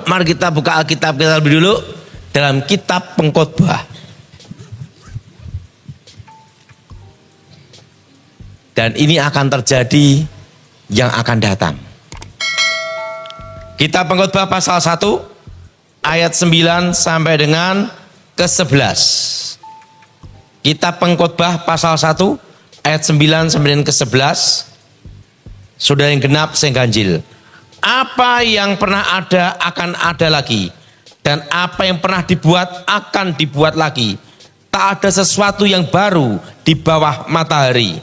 mari kita buka Alkitab kita lebih dulu dalam kitab Pengkhotbah. Dan ini akan terjadi yang akan datang. Kitab Pengkhotbah pasal 1 ayat 9 sampai dengan ke-11. Kitab Pengkhotbah pasal 1 ayat 9 sampai dengan ke-11. Saudara yang genap sing ganjil. Apa yang pernah ada akan ada lagi, dan apa yang pernah dibuat akan dibuat lagi. Tak ada sesuatu yang baru di bawah matahari.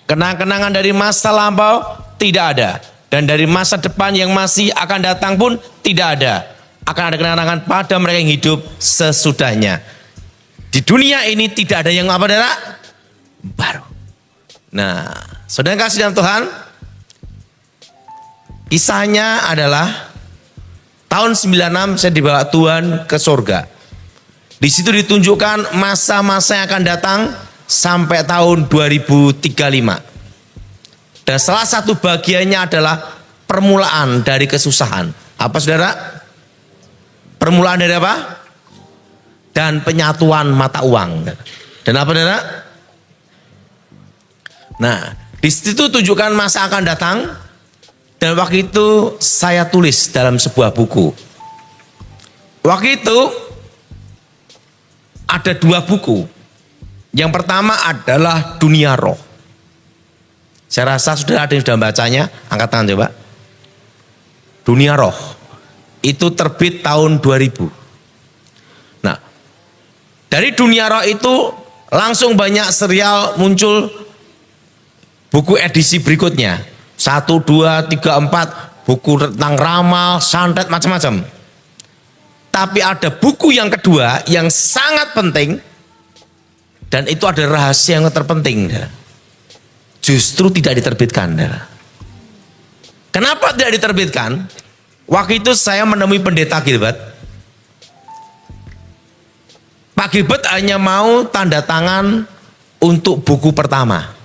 Kenang-kenangan dari masa lampau tidak ada, dan dari masa depan yang masih akan datang pun tidak ada. Akan ada kenangan pada mereka yang hidup sesudahnya. Di dunia ini tidak ada yang apa, saudara? Baru. Nah, saudara kasih dalam Tuhan, kisahnya adalah tahun 96 saya dibawa Tuhan ke surga. Di situ ditunjukkan masa-masa yang akan datang sampai tahun 2035. Dan salah satu bagiannya adalah permulaan dari kesusahan. Apa, saudara? Permulaan dari apa? Dan penyatuan mata uang. Dan apa, saudara? Nah, di situ tunjukkan masa akan datang. Dan waktu itu saya tulis dalam sebuah buku. Waktu itu ada 2 buku. Yang pertama adalah Dunia Roh. Saya rasa sudah ada yang sudah bacanya. Angkat tangan coba. Dunia Roh. Itu terbit tahun 2000. Nah, dari Dunia Roh itu langsung banyak serial muncul buku edisi berikutnya. 1, 2, 3, 4. Buku tentang ramal, santet, macam-macam. Tapi ada buku yang kedua yang sangat penting. Dan itu ada rahasia yang terpenting. Justru tidak diterbitkan. Kenapa tidak diterbitkan? Waktu itu saya menemui pendeta Gilbert. Pak Gilbert hanya mau tanda tangan untuk buku pertama.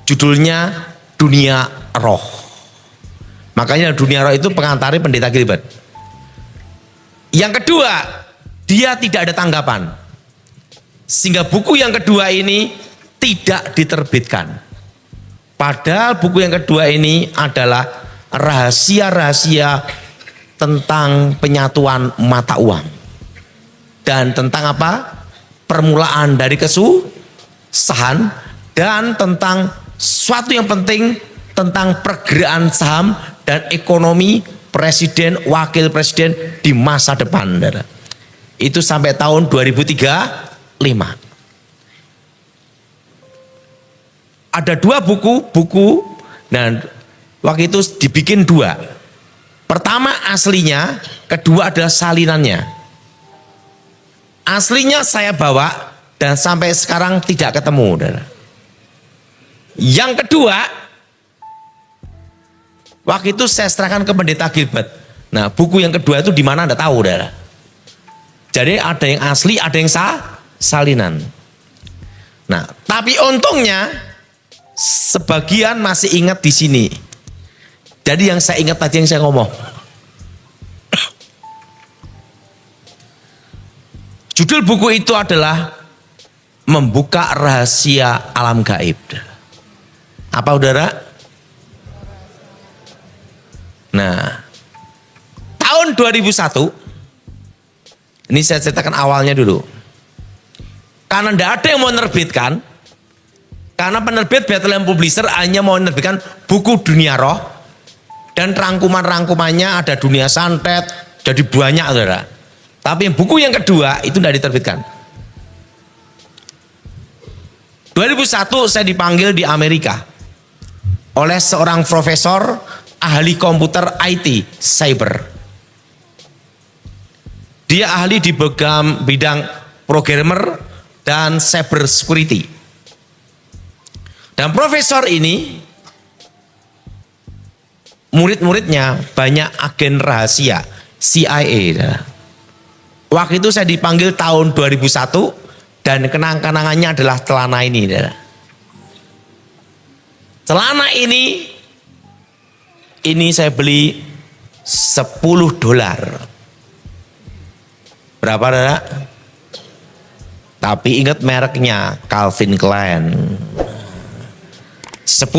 Judulnya Dunia Roh. Makanya Dunia Roh itu pengantari pendeta Gilbert. Yang kedua, dia tidak ada tanggapan. Sehingga buku yang kedua ini tidak diterbitkan. Padahal buku yang kedua ini adalah rahasia-rahasia tentang penyatuan mata uang. Dan tentang apa? Permulaan dari kesusahan. Dan tentang suatu yang penting tentang pergerakan saham dan ekonomi presiden, wakil presiden di masa depan. Itu sampai tahun 2035. Ada 2 buku, dan waktu itu dibikin 2. Pertama aslinya, kedua adalah salinannya. Aslinya saya bawa dan sampai sekarang tidak ketemu. Yang kedua, waktu itu saya serahkan ke pendeta Gilbert. Nah, buku yang kedua itu di mana Anda tahu, saudara. Jadi ada yang asli, ada yang salinan. Nah, tapi untungnya sebagian masih ingat di sini. Jadi yang saya ingat tadi yang saya ngomong. Judul buku itu adalah Membuka Rahasia Alam Gaib. Apa, saudara? Nah, tahun 2001, ini saya ceritakan awalnya dulu. Karena tidak ada yang mau menerbitkan, karena penerbit Bethlehem Publisher hanya mau menerbitkan buku Dunia Roh, dan rangkuman-rangkumannya ada dunia santet, jadi banyak, saudara. Tapi buku yang kedua itu tidak diterbitkan. 2001 saya dipanggil di Amerika oleh seorang profesor ahli komputer IT, cyber. Dia ahli di bidang programmer dan cyber security. Dan profesor ini murid-muridnya banyak agen rahasia CIA. Waktu itu saya dipanggil tahun 2001 Dan kenang-kenangannya adalah celana ini. Celana ini saya beli $10. Berapa saudara? Tapi ingat mereknya Calvin Klein. $10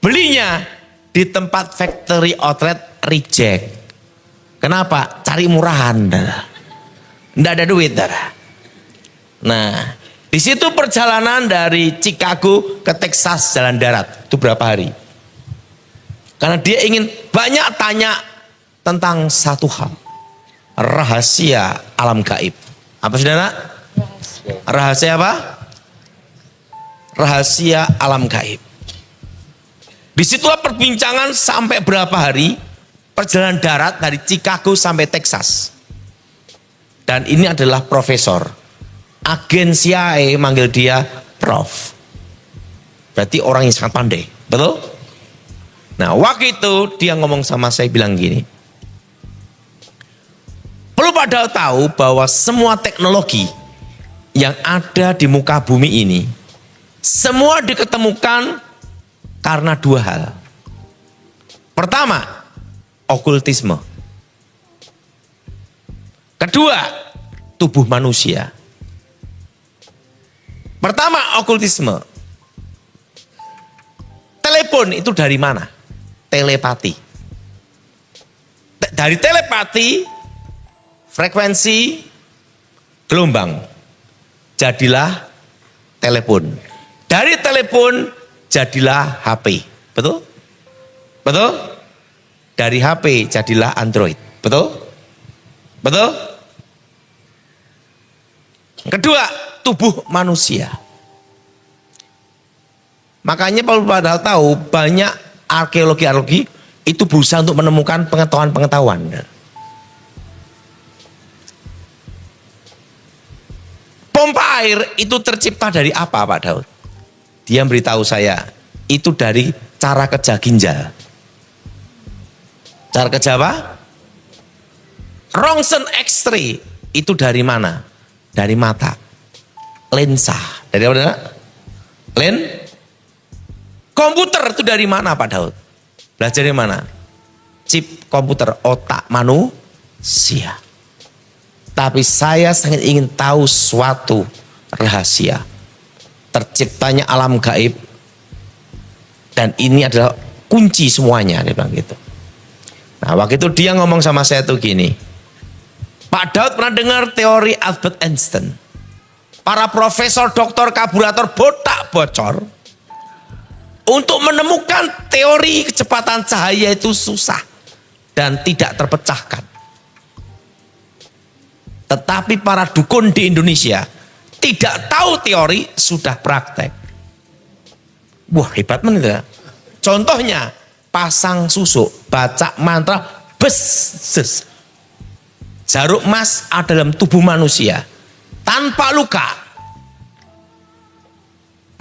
belinya di tempat factory outlet reject. Kenapa? Cari murahan. Nggak ada duit. Nah, di situ perjalanan dari Chicago ke Texas jalan darat. Itu berapa hari? Karena dia ingin banyak tanya tentang satu hal. Rahasia alam gaib. Apa saudara? Rahasia apa? Rahasia alam gaib. Disitulah perbincangan sampai berapa hari perjalanan darat dari Chicago sampai Texas. Dan ini adalah profesor. Agen CIA manggil dia Prof. Berarti orang yang sangat pandai. Betul? Nah, waktu itu dia ngomong sama saya bilang gini. Perlu pada tahu bahwa semua teknologi yang ada di muka bumi ini semua diketemukan karena dua hal. Pertama, okultisme. Kedua, tubuh manusia. Pertama, okultisme. Telepon itu dari mana? Telepati. Dari telepati, frekuensi, gelombang. Jadilah telepon. Dari telepon, jadilah HP. Betul? Betul? Dari HP, jadilah Android. Betul? Betul? Kedua, tubuh manusia. Makanya Paul padahal tahu banyak arkeologi itu berusaha untuk menemukan pengetahuan-pengetahuan. Pompa air itu tercipta dari apa Pak Daud? Dia beritahu saya, itu dari cara kerja ginjal. Cara kerja apa? Rongsen X-ray itu dari mana? Dari mata. Lensa. Dari apa? Komputer itu dari mana Pak Daud? Belajar dari mana? Chip komputer, otak manusia. Tapi saya sangat ingin tahu suatu rahasia. Terciptanya alam gaib. Dan ini adalah kunci semuanya. Dia bilang gitu. Nah waktu itu dia ngomong sama saya tuh gini. Pak Daud pernah dengar teori Albert Einstein. Para profesor, doktor, kabulator, botak, bocor. Untuk menemukan teori kecepatan cahaya itu susah. Dan tidak terpecahkan. Tetapi para dukun di Indonesia tidak tahu teori, sudah praktek. Wah hebat menurut. Contohnya pasang susuk, baca mantra, bes. Jarum emas ada dalam tubuh manusia tanpa luka.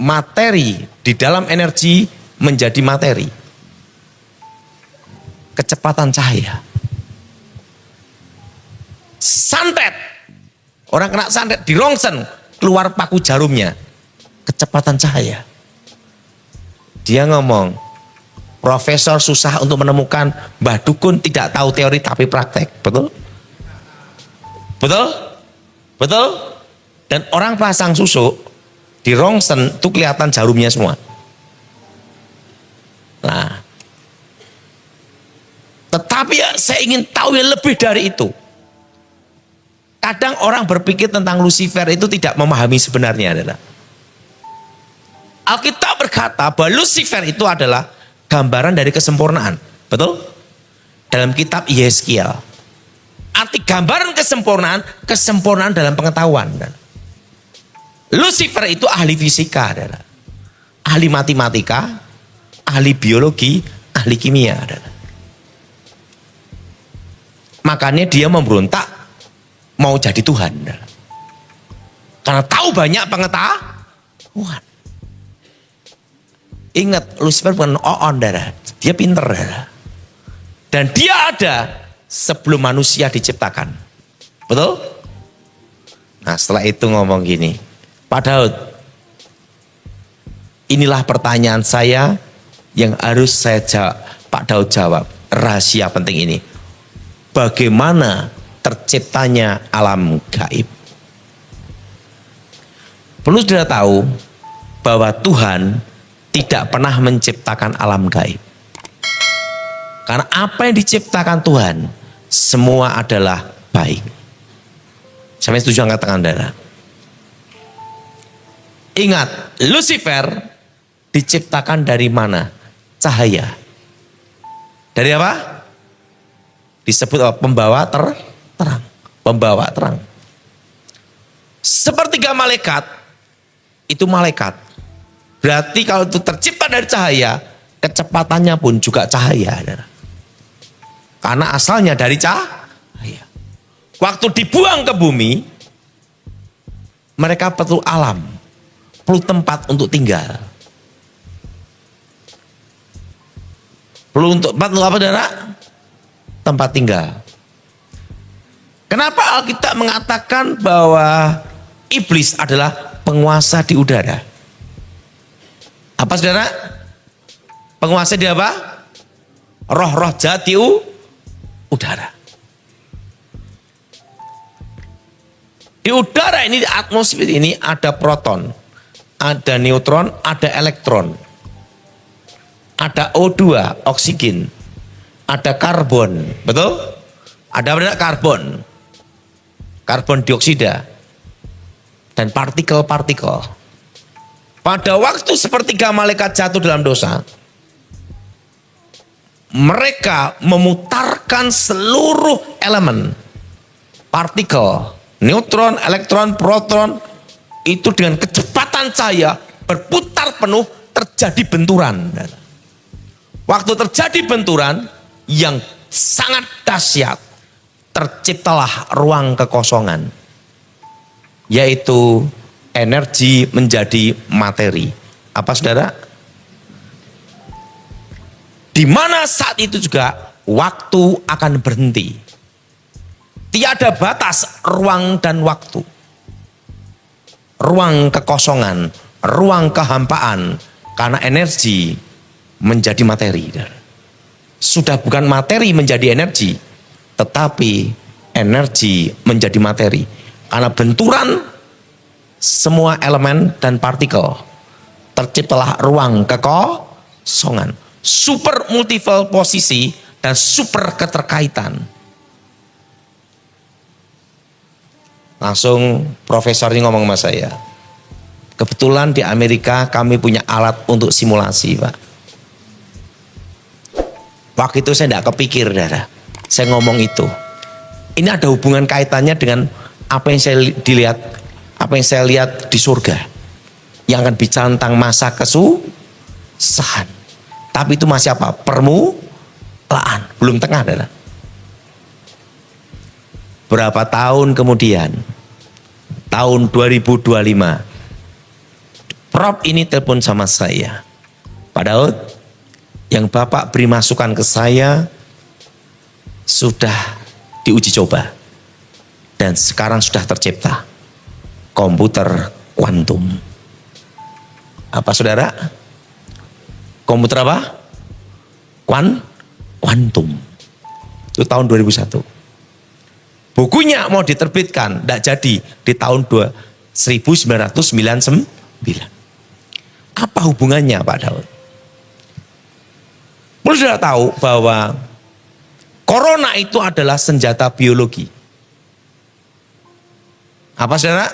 Materi di dalam energi menjadi materi. Kecepatan cahaya. Santet. Orang kena santet di rongsen, keluar paku jarumnya. Kecepatan cahaya. Dia ngomong, profesor susah untuk menemukan, Mbah Dukun tidak tahu teori tapi praktek. Betul? Betul? Betul? Dan orang pasang susuk di rongsen itu kelihatan jarumnya semua. Nah, tetapi ya, saya ingin tahu yang lebih dari itu. Kadang orang berpikir tentang Lucifer itu tidak memahami sebenarnya adalah. Alkitab berkata bahwa Lucifer itu adalah gambaran dari kesempurnaan. Betul? Dalam kitab Yeskiel. Arti gambaran kesempurnaan dalam pengetahuan. Lucifer itu ahli fisika adalah. Ahli matematika, ahli biologi, ahli kimia adalah. Makanya dia memberontak mau jadi Tuhan. Karena tahu banyak pengetahuan. Ingat, Lucifer bukan on, dia pinter. Dan dia ada sebelum manusia diciptakan. Betul? Nah setelah itu ngomong gini, Pak Daud, inilah pertanyaan saya yang harus saya jawab, Pak Daud jawab, rahasia penting ini. Bagaimana terciptanya alam gaib? Perlu sudah tahu bahwa Tuhan tidak pernah menciptakan alam gaib. Karena apa yang diciptakan Tuhan, semua adalah baik. Sampai setuju angkat tangan saudara. Ingat, Lucifer diciptakan dari mana? Cahaya. Dari apa? Disebut apa? Pembawa terang. Pembawa terang. Sepertiga malaikat, itu malaikat. Berarti kalau itu tercipta dari cahaya, kecepatannya pun juga cahaya. Karena asalnya dari cahaya. Waktu dibuang ke bumi, mereka perlu alam, perlu tempat untuk tinggal. Perlu untuk tempat apa, saudara? Tempat tinggal. Kenapa Alkitab mengatakan bahwa iblis adalah penguasa di udara? Apa saudara? Penguasa di apa? Roh-roh jahat di udara. Di udara ini, di atmosfer ini ada proton, ada neutron, ada elektron, ada O2, oksigen, ada karbon, betul? Ada karbon, karbon dioksida, dan partikel-partikel. Pada waktu sepertiga malaikat jatuh dalam dosa, mereka memutarkan seluruh elemen, partikel, neutron, elektron, proton, itu dengan kecepatan cahaya berputar penuh, terjadi benturan. Waktu terjadi benturan yang sangat dahsyat, terciptalah ruang kekosongan, yaitu energi menjadi materi. Apa saudara? Di mana saat itu juga waktu akan berhenti. Tiada batas ruang dan waktu. Ruang kekosongan, ruang kehampaan, karena energi menjadi materi. Sudah bukan materi menjadi energi, tetapi energi menjadi materi. Karena benturan semua elemen dan partikel, terciptalah ruang kekosongan. Super multiple posisi dan super keterkaitan. Langsung profesor ini ngomong sama saya, kebetulan di Amerika kami punya alat untuk simulasi, Pak. Waktu itu saya tidak kepikir, saudara. Saya ngomong itu. Ini ada hubungan kaitannya dengan apa yang saya lihat di surga, yang akan bicara tentang masa kesusahan. Tapi itu masih apa? Permulaan, belum tengah, saudara. Berapa tahun kemudian, tahun 2025, Prof ini telepon sama saya, Pak Daud, yang Bapak beri masukan ke saya sudah diuji coba dan sekarang sudah tercipta komputer kuantum. Apa saudara? Komputer apa? Kuantum. Itu tahun 2001. Bukunya mau diterbitkan, tidak jadi di tahun 1999. Apa hubungannya, Pak Daud? Perlu sudah tahu bahwa corona itu adalah senjata biologi. Apa saudara?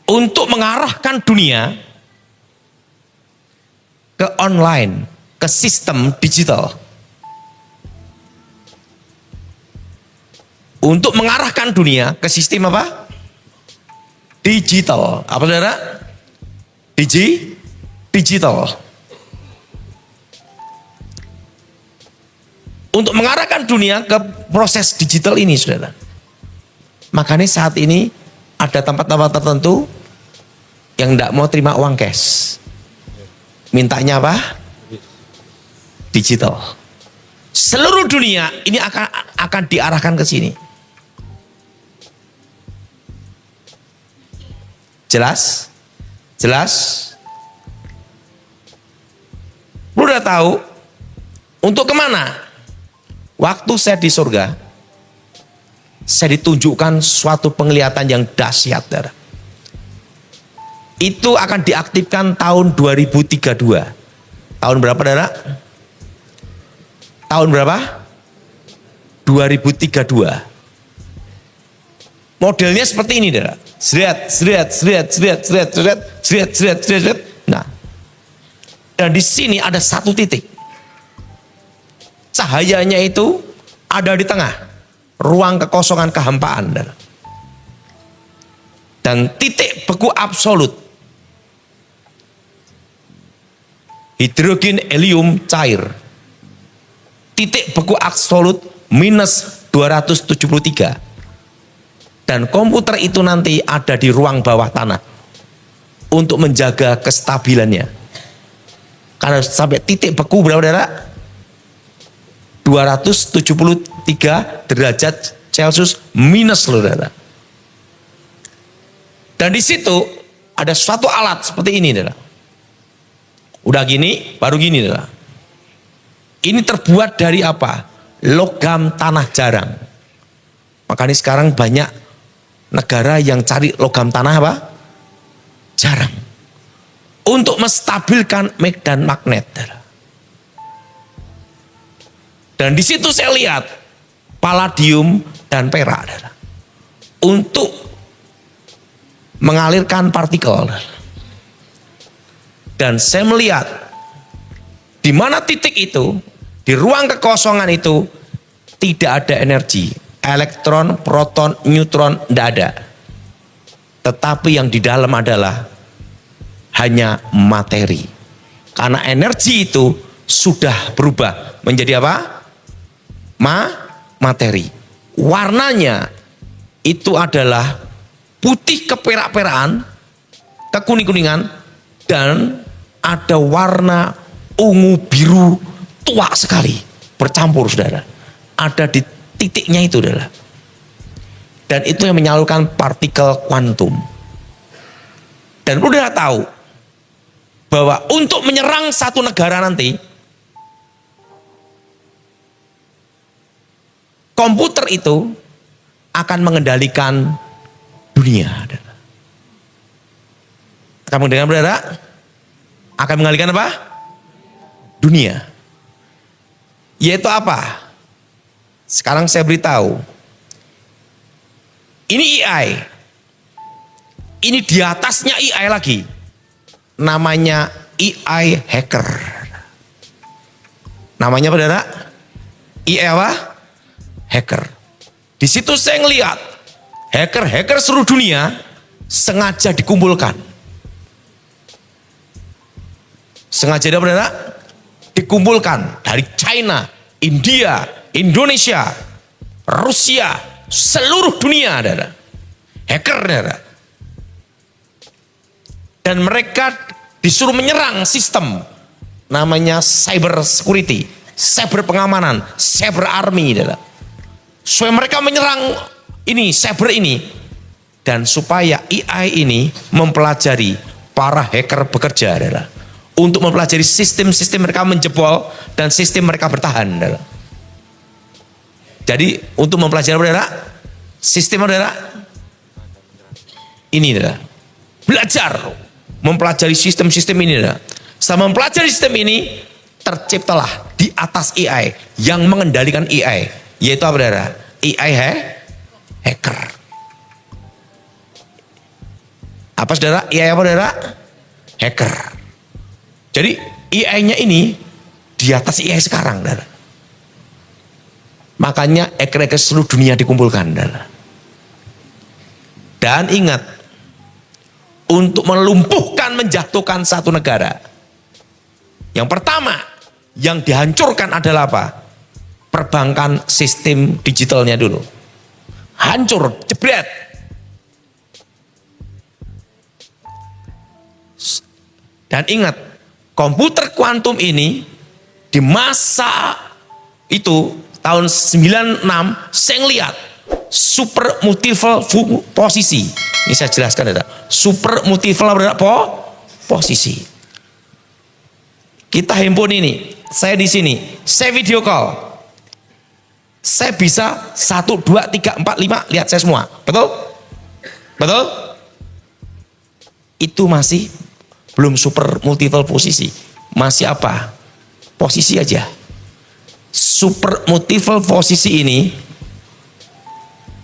Untuk mengarahkan dunia ke online, ke sistem digital. Untuk mengarahkan dunia ke sistem apa? Digital. Apa saudara? Digital. Untuk mengarahkan dunia ke proses digital ini, saudara. Makanya saat ini ada tempat-tempat tertentu yang tidak mau terima uang cash. Mintanya apa? Digital. Seluruh dunia ini akan diarahkan ke sini. Jelas? Jelas? Lu udah tahu untuk kemana? Waktu saya di surga, saya ditunjukkan suatu penglihatan yang dahsyat. Itu akan diaktifkan tahun 2032. Tahun berapa, Dara? Tahun berapa? 2032. Modelnya seperti ini, Dara. Seret. Nah, dan di sini ada satu titik. Cahayanya itu ada di tengah, ruang kekosongan kehampaan. Dara. Dan titik beku absolut. Hidrogen helium cair. Titik beku absolut minus 273. Dan komputer itu nanti ada di ruang bawah tanah untuk menjaga kestabilannya. Karena sampai titik beku berapa, Dara? 273 derajat Celcius minus, loh, Dara. Dan di situ ada suatu alat seperti ini, Dara. Udah gini, baru gini, Dara. Ini terbuat dari apa? Logam tanah jarang. Makanya sekarang banyak negara yang cari logam tanah apa? Jarang. Untuk menstabilkan medan magnet. Dan di situ saya lihat palladium dan perak. Untuk mengalirkan partikel. Dan saya melihat di mana titik itu, di ruang kekosongan itu tidak ada energi. Elektron, proton, neutron tidak ada. Tetapi yang di dalam adalah hanya materi. Karena energi itu sudah berubah menjadi apa? Materi. Warnanya itu adalah putih keperak-perakan, kekuning-kuningan, dan ada warna ungu biru tua sekali bercampur, saudara. Ada di titiknya itu, adalah, dan itu yang menyalurkan partikel kuantum. Dan udah tahu bahwa untuk menyerang satu negara nanti, komputer itu akan mengendalikan dunia. Akan mengendalikan, saudara? Akan mengendalikan apa? Dunia. Yaitu apa? Sekarang saya beritahu, ini AI, ini di atasnya AI lagi, namanya AI hacker. Namanya apa, saudara? AI apa? Hacker. Di situ saya ngelihat hacker-hacker seluruh dunia sengaja dikumpulkan. Sengaja, saudara, dikumpulkan dari China, India, Indonesia, Rusia, seluruh dunia ada hacker, ada. Dan mereka disuruh menyerang sistem namanya cyber security, cyber pengamanan, cyber army, ada. Supaya mereka menyerang ini, cyber ini, dan supaya AI ini mempelajari para hacker bekerja, ada. Untuk mempelajari sistem-sistem mereka menjebol dan sistem mereka bertahan, ada. Jadi untuk mempelajari, saudara, sistem, saudara, ini, saudara, belajar mempelajari sistem-sistem ini, saudara. Setelah mempelajari sistem ini, terciptalah di atas AI yang mengendalikan AI, yaitu apa, saudara? AI hacker. Apa, saudara? AI apa, saudara? Hacker. Jadi AI-nya ini di atas AI sekarang, saudara. Makanya hacker-hacker seluruh dunia dikumpulkan. Dan ingat, untuk melumpuhkan, menjatuhkan satu negara, yang pertama yang dihancurkan adalah apa? Perbankan sistem digitalnya dulu. Hancur, jebret. Dan ingat, komputer kuantum ini di masa itu tahun 96 saya ngeliat super multiple posisi Ini saya jelaskan ya. Super multiple posisi. Kita handphone ini, saya di sini, saya video call. Saya bisa 1, 2, 3, 4, 5 lihat saya semua. Betul? Betul? Itu masih belum super multiple posisi. Masih apa? Posisi aja. Super multiple posisi ini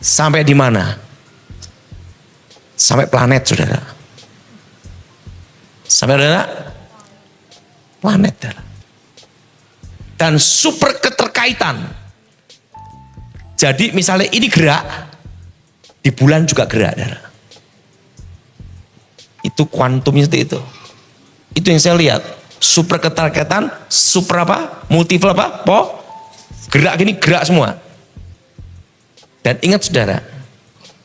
sampai di mana? Sampai planet, saudara. Sampai saudara? Planet, saudara. Dan super keterkaitan. Jadi misalnya ini gerak, di bulan juga gerak, saudara. Itu kuantumnya seperti itu. Itu yang saya lihat. Super keterkaitan, super apa? Multiple apa? Gerak gini, gerak semua. Dan ingat saudara,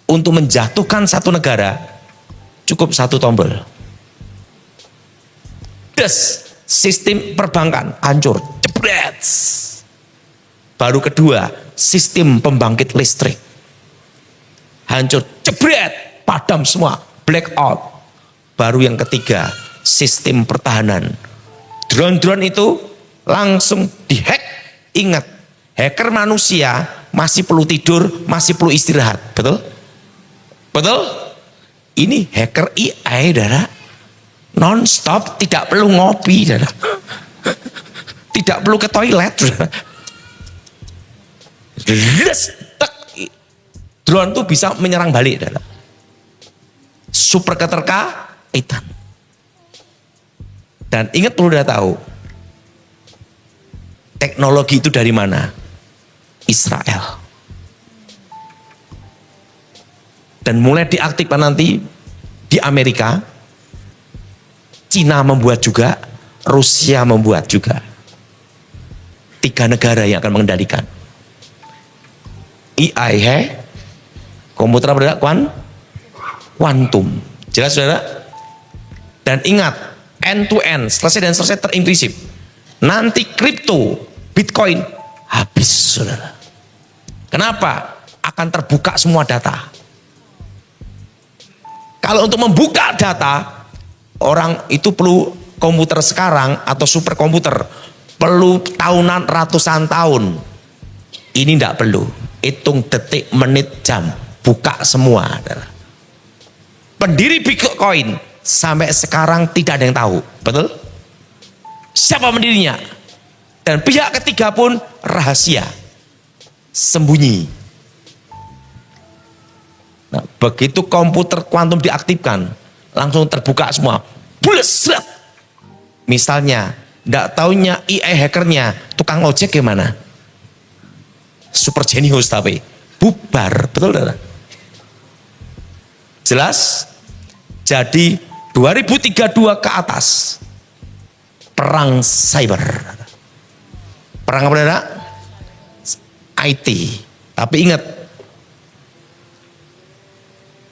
untuk menjatuhkan satu negara, cukup satu tombol. Des, sistem perbankan hancur, jebret. Baru kedua, sistem pembangkit listrik hancur, jebret, padam semua, blackout. Baru yang ketiga, sistem pertahanan. Drone-drone itu langsung dihack. Ingat, hacker manusia masih perlu tidur, masih perlu istirahat. Betul? Betul? Ini hacker AI, saudara. Non-stop, tidak perlu ngopi, saudara. Tidak perlu ke toilet, saudara. Drone itu bisa menyerang balik, saudara. Super keterkaitan. Dan ingat, perlu udah tahu, teknologi itu dari mana? Israel. Dan mulai diaktifkan nanti di Amerika, Cina membuat juga, Rusia membuat juga. 3 negara yang akan mengendalikan. AI, komputer bergerak kuantum. Jelas saudara? Dan ingat, end to end, selesai dan selesai terinklusif. Nanti kripto, Bitcoin habis, saudara. Kenapa? Akan terbuka semua data. Kalau untuk membuka data, orang itu perlu komputer sekarang atau superkomputer, perlu tahunan, ratusan tahun. Ini tidak perlu. Hitung detik, menit, jam, buka semua. Pendiri Bitcoin sampai sekarang tidak ada yang tahu. Betul? Siapa pendirinya? Dan pihak ketiga pun rahasia, sembunyi. Nah, begitu komputer kuantum diaktifkan, langsung terbuka semua. Bulesret. Misalnya, tidak taunya AI hackernya, tukang ojek gimana? Super jenius tapi bubar, betul tidak? Jelas? Jadi 2032 ke atas, perang cyber. Perang apa saudara? IT. Tapi ingat,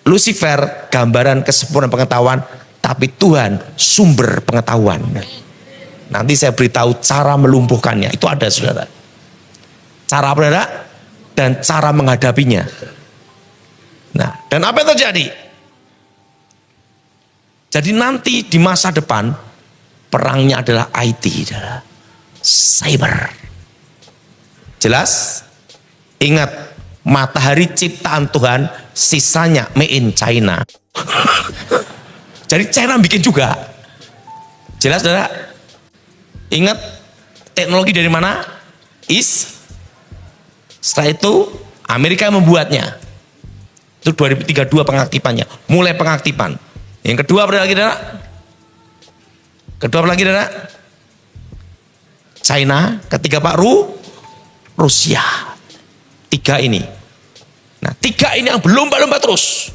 Lucifer gambaran kesempurnaan pengetahuan, tapi Tuhan sumber pengetahuan. Nanti saya beritahu cara melumpuhkannya. Itu ada saudara. Cara apa saudara? Dan cara menghadapinya. Nah, dan apa yang terjadi? Jadi nanti di masa depan, perangnya adalah IT, saudara. Cyber. Jelas? Ingat, matahari ciptaan Tuhan, sisanya made in China. Jadi China bikin juga. Jelas, saudara? Ingat, teknologi dari mana? Setelah itu Amerika membuatnya. Itu 2032 pengaktifannya. Mulai pengaktifan. Yang kedua apa lagi, saudara? Kedua apa lagi, saudara? China. Ketiga Pak Rusia. 3 ini. Nah, 3 ini yang berlomba-lomba terus.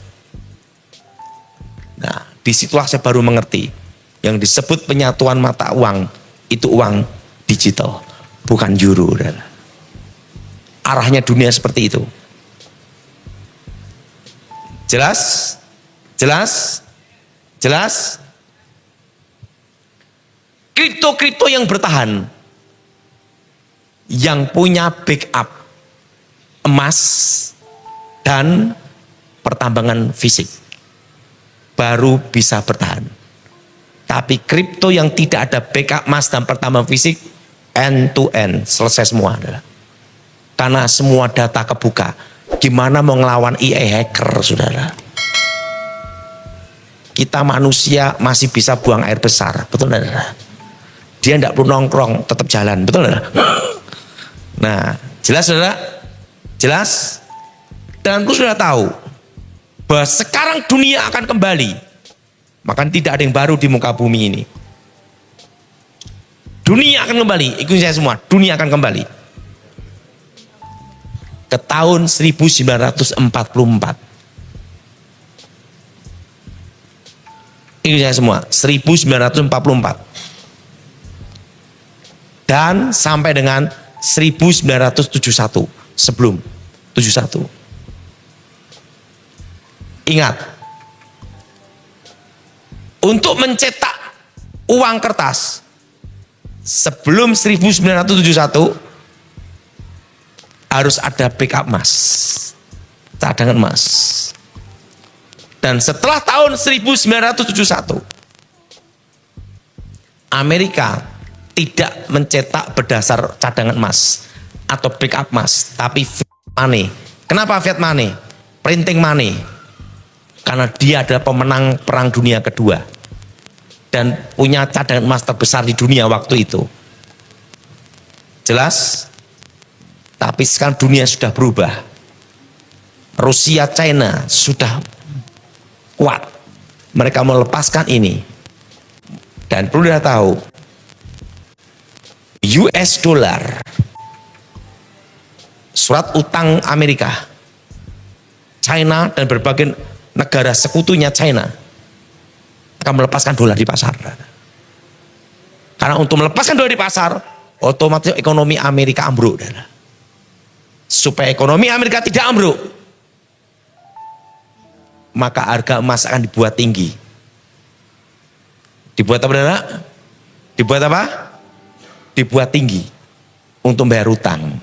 Nah, disitulah saya baru mengerti. Yang disebut penyatuan mata uang, itu uang digital, bukan euro. Arahnya dunia seperti itu. Jelas? Jelas? Jelas? Kripto-kripto yang bertahan, yang punya backup emas dan pertambangan fisik. baru bisa bertahan. Tapi kripto yang tidak ada backup emas dan pertambangan fisik, end to end, selesai semua. Karena semua data kebuka. Gimana mau ngelawan AI hacker, saudara? Kita manusia masih bisa buang air besar, betul saudara? Dia tidak perlu nongkrong, tetap jalan, betul saudara? Nah, jelas saudara? Jelas? Dan aku sudah tahu bahwa sekarang dunia akan kembali. Maka tidak ada yang baru di muka bumi ini. Dunia akan kembali, ikuti saya semua, dunia akan kembali. Ke tahun 1944. Ini saya semua 1944 dan sampai dengan 1971 sebelum 71. Ingat, untuk mencetak uang kertas sebelum 1971 harus ada backup emas, cadangan emas. Dan setelah tahun 1971, Amerika tidak mencetak berdasar cadangan emas atau backup emas, tapi fiat money. Kenapa fiat money? Printing money. Karena dia adalah pemenang Perang Dunia Kedua dan punya cadangan emas terbesar di dunia waktu itu. Jelas? Tapi sekarang dunia sudah berubah. Rusia, China sudah kuat, mereka melepaskan ini. Dan perlu kita tahu, US dollar, surat utang Amerika, China dan berbagai negara sekutunya China akan melepaskan dolar di pasar. Karena untuk melepaskan dolar di pasar, otomatis ekonomi Amerika ambruk. Supaya ekonomi Amerika tidak ambruk, maka harga emas akan dibuat tinggi. Dibuat apa, saudara? Dibuat apa? Dibuat tinggi untuk bayar utang.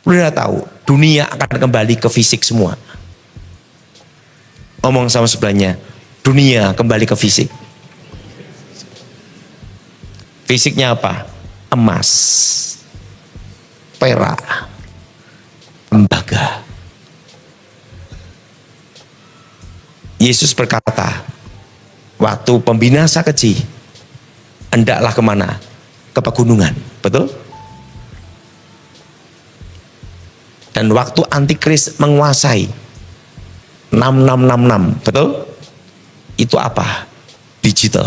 Sudah tahu, dunia akan kembali ke fisik semua. Ngomong sama sebelahnya, dunia kembali ke fisik. Fisiknya apa? Emas, perak, tembaga. Yesus berkata, waktu pembinasa keji, hendaklah kemana? Ke pegunungan, betul? Dan waktu antikris menguasai 6666, betul? Itu apa? Digital.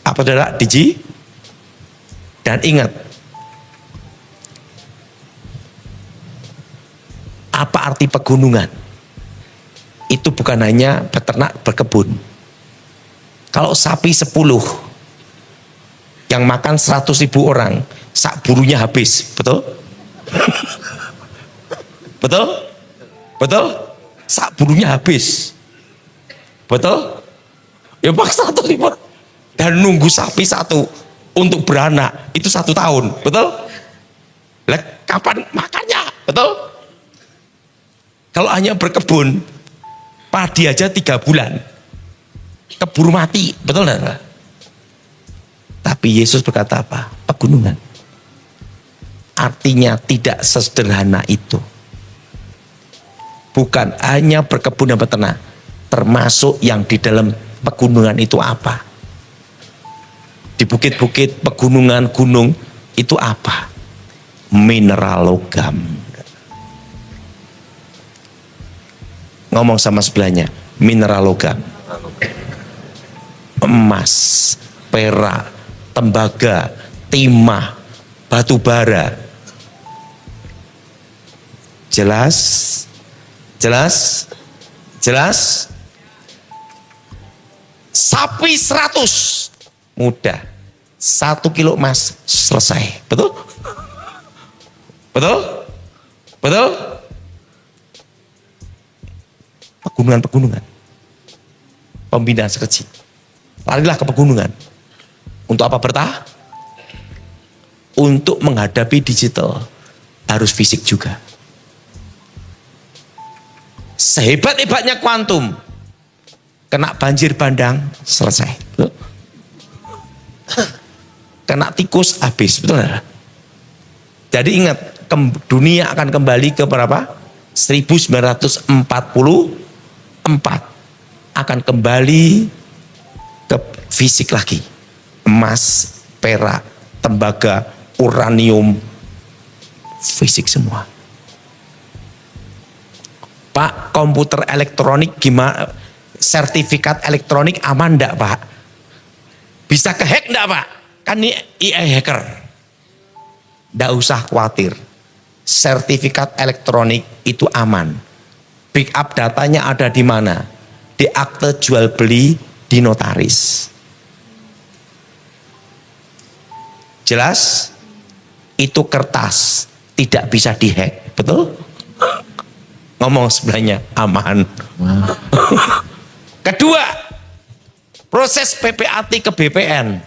Apa saudara? Dan ingat, apa arti pegunungan? Itu bukan hanya beternak, berkebun. Kalau sapi 10 yang makan 100.000 orang, sak burunya habis, betul? Betul? Betul? Sak burunya habis, betul? Ya pak 100.000 dan nunggu sapi satu untuk beranak itu 1 tahun, betul? Lah kapan makannya, betul? Kalau hanya berkebun, padi aja 3 bulan, keburu mati, betul enggak? Tapi Yesus berkata apa? Pegunungan. Artinya tidak sesederhana itu. Bukan hanya berkebun dan beternak, termasuk yang di dalam pegunungan itu apa? Di bukit-bukit, pegunungan, gunung itu apa? Mineral logam. Ngomong sama sebelahnya, mineral logam, emas, perak, tembaga, timah, batu bara. Jelas? Jelas? Jelas? Sapi 100 mudah, 1 kilo emas selesai, betul? Betul? Betul? Pegunungan-pegunungan, pembinaan sekecil, larilah ke pegunungan. Untuk apa bertahan? Untuk menghadapi digital. harus fisik juga. Sehebat-hebatnya kuantum, kena banjir bandang, selesai. Kena tikus, habis. Betul nggak? Jadi ingat, dunia akan kembali ke berapa? 1944. Akan kembali ke fisik lagi. Emas, perak, tembaga, uranium, fisik semua. Pak, komputer elektronik gimana? Sertifikat elektronik aman enggak, Pak? Bisa kehack enggak, Pak? Kan ini AI hacker. Enggak usah khawatir. Sertifikat elektronik itu aman. Backup datanya ada di mana? Di akte jual beli di notaris. Jelas? Itu kertas, tidak bisa dihack, betul? Ngomong sebelahnya, aman. Kedua, proses PPAT ke BPN.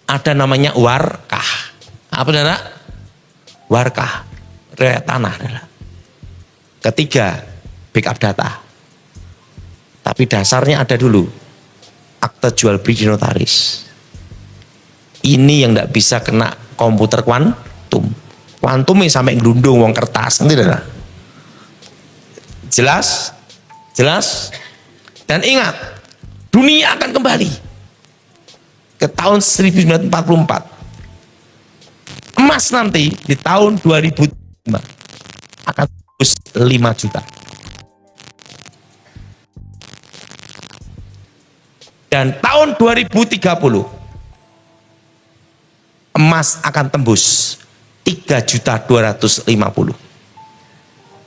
Ada namanya warkah. Apa saudara? Warkah, riwayat tanah. Saudara. Ketiga, backup data. Tapi dasarnya ada dulu, akte jual beli di notaris. Ini yang tidak bisa kena komputer kuantum. Kuantumnya sampai gelundung wong kertas, nanti dah. Jelas? Jelas? Dan ingat, dunia akan kembali ke tahun 1944. Emas nanti di tahun 2005 akan tembus 5 juta. Dan tahun 2030 emas akan tembus 3.250.000.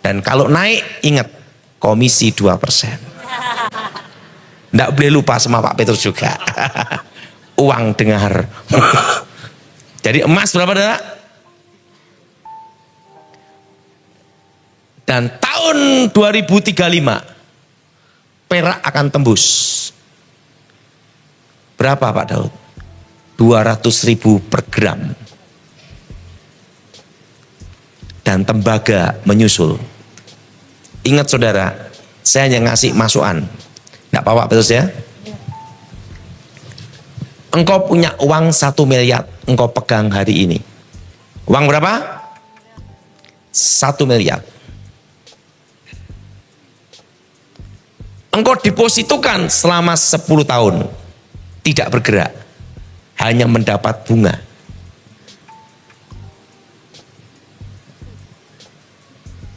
Dan kalau naik, ingat, komisi 2%. Nggak boleh lupa sama Pak Petrus juga. Uang dengar. Jadi emas berapa, Dara? Dan tahun 2035 perak akan tembus berapa, Pak Daud? 200.000 per gram. Dan tembaga menyusul. Ingat saudara, saya hanya ngasih masukan. Tidak apa-apa betul ya. Engkau punya uang 1 miliar, engkau pegang hari ini. Uang berapa? 1 miliar. Engkau depositokan selama 10 tahun. Tidak bergerak. Hanya mendapat bunga.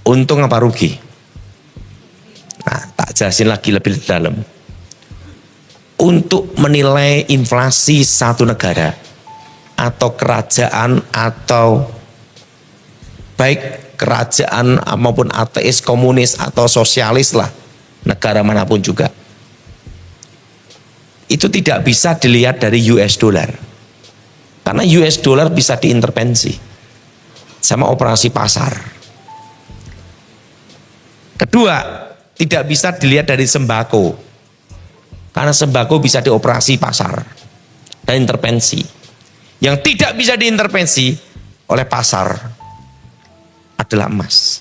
Untung apa rugi? Nah, tak jelasin lagi lebih dalam. Untuk menilai inflasi satu negara atau kerajaan atau baik kerajaan maupun ateis, komunis atau sosialis lah, negara manapun juga, itu tidak bisa dilihat dari US dollar. Karena US dollar bisa diintervensi sama operasi pasar. Kedua, tidak bisa dilihat dari sembako. Karena sembako bisa dioperasi pasar dan intervensi. Yang tidak bisa diintervensi oleh pasar adalah emas.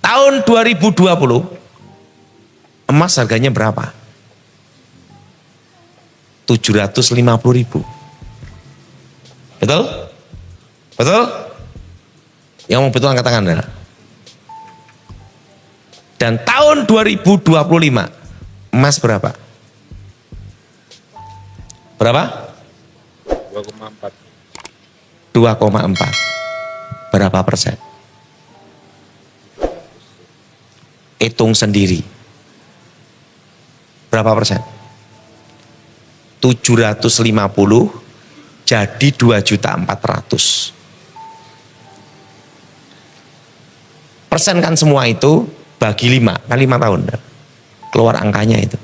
Tahun 2020 emas harganya berapa? 750.000. Betul? Betul? Yang mau betul angkat tangan. Dan tahun 2025 emas berapa? Berapa? 2,4. 2,4. Berapa persen? Hitung sendiri. Berapa persen? 750 jadi 2.400.000. Persen kan semua itu bagi 5 kali 5 tahun. Keluar angkanya itu.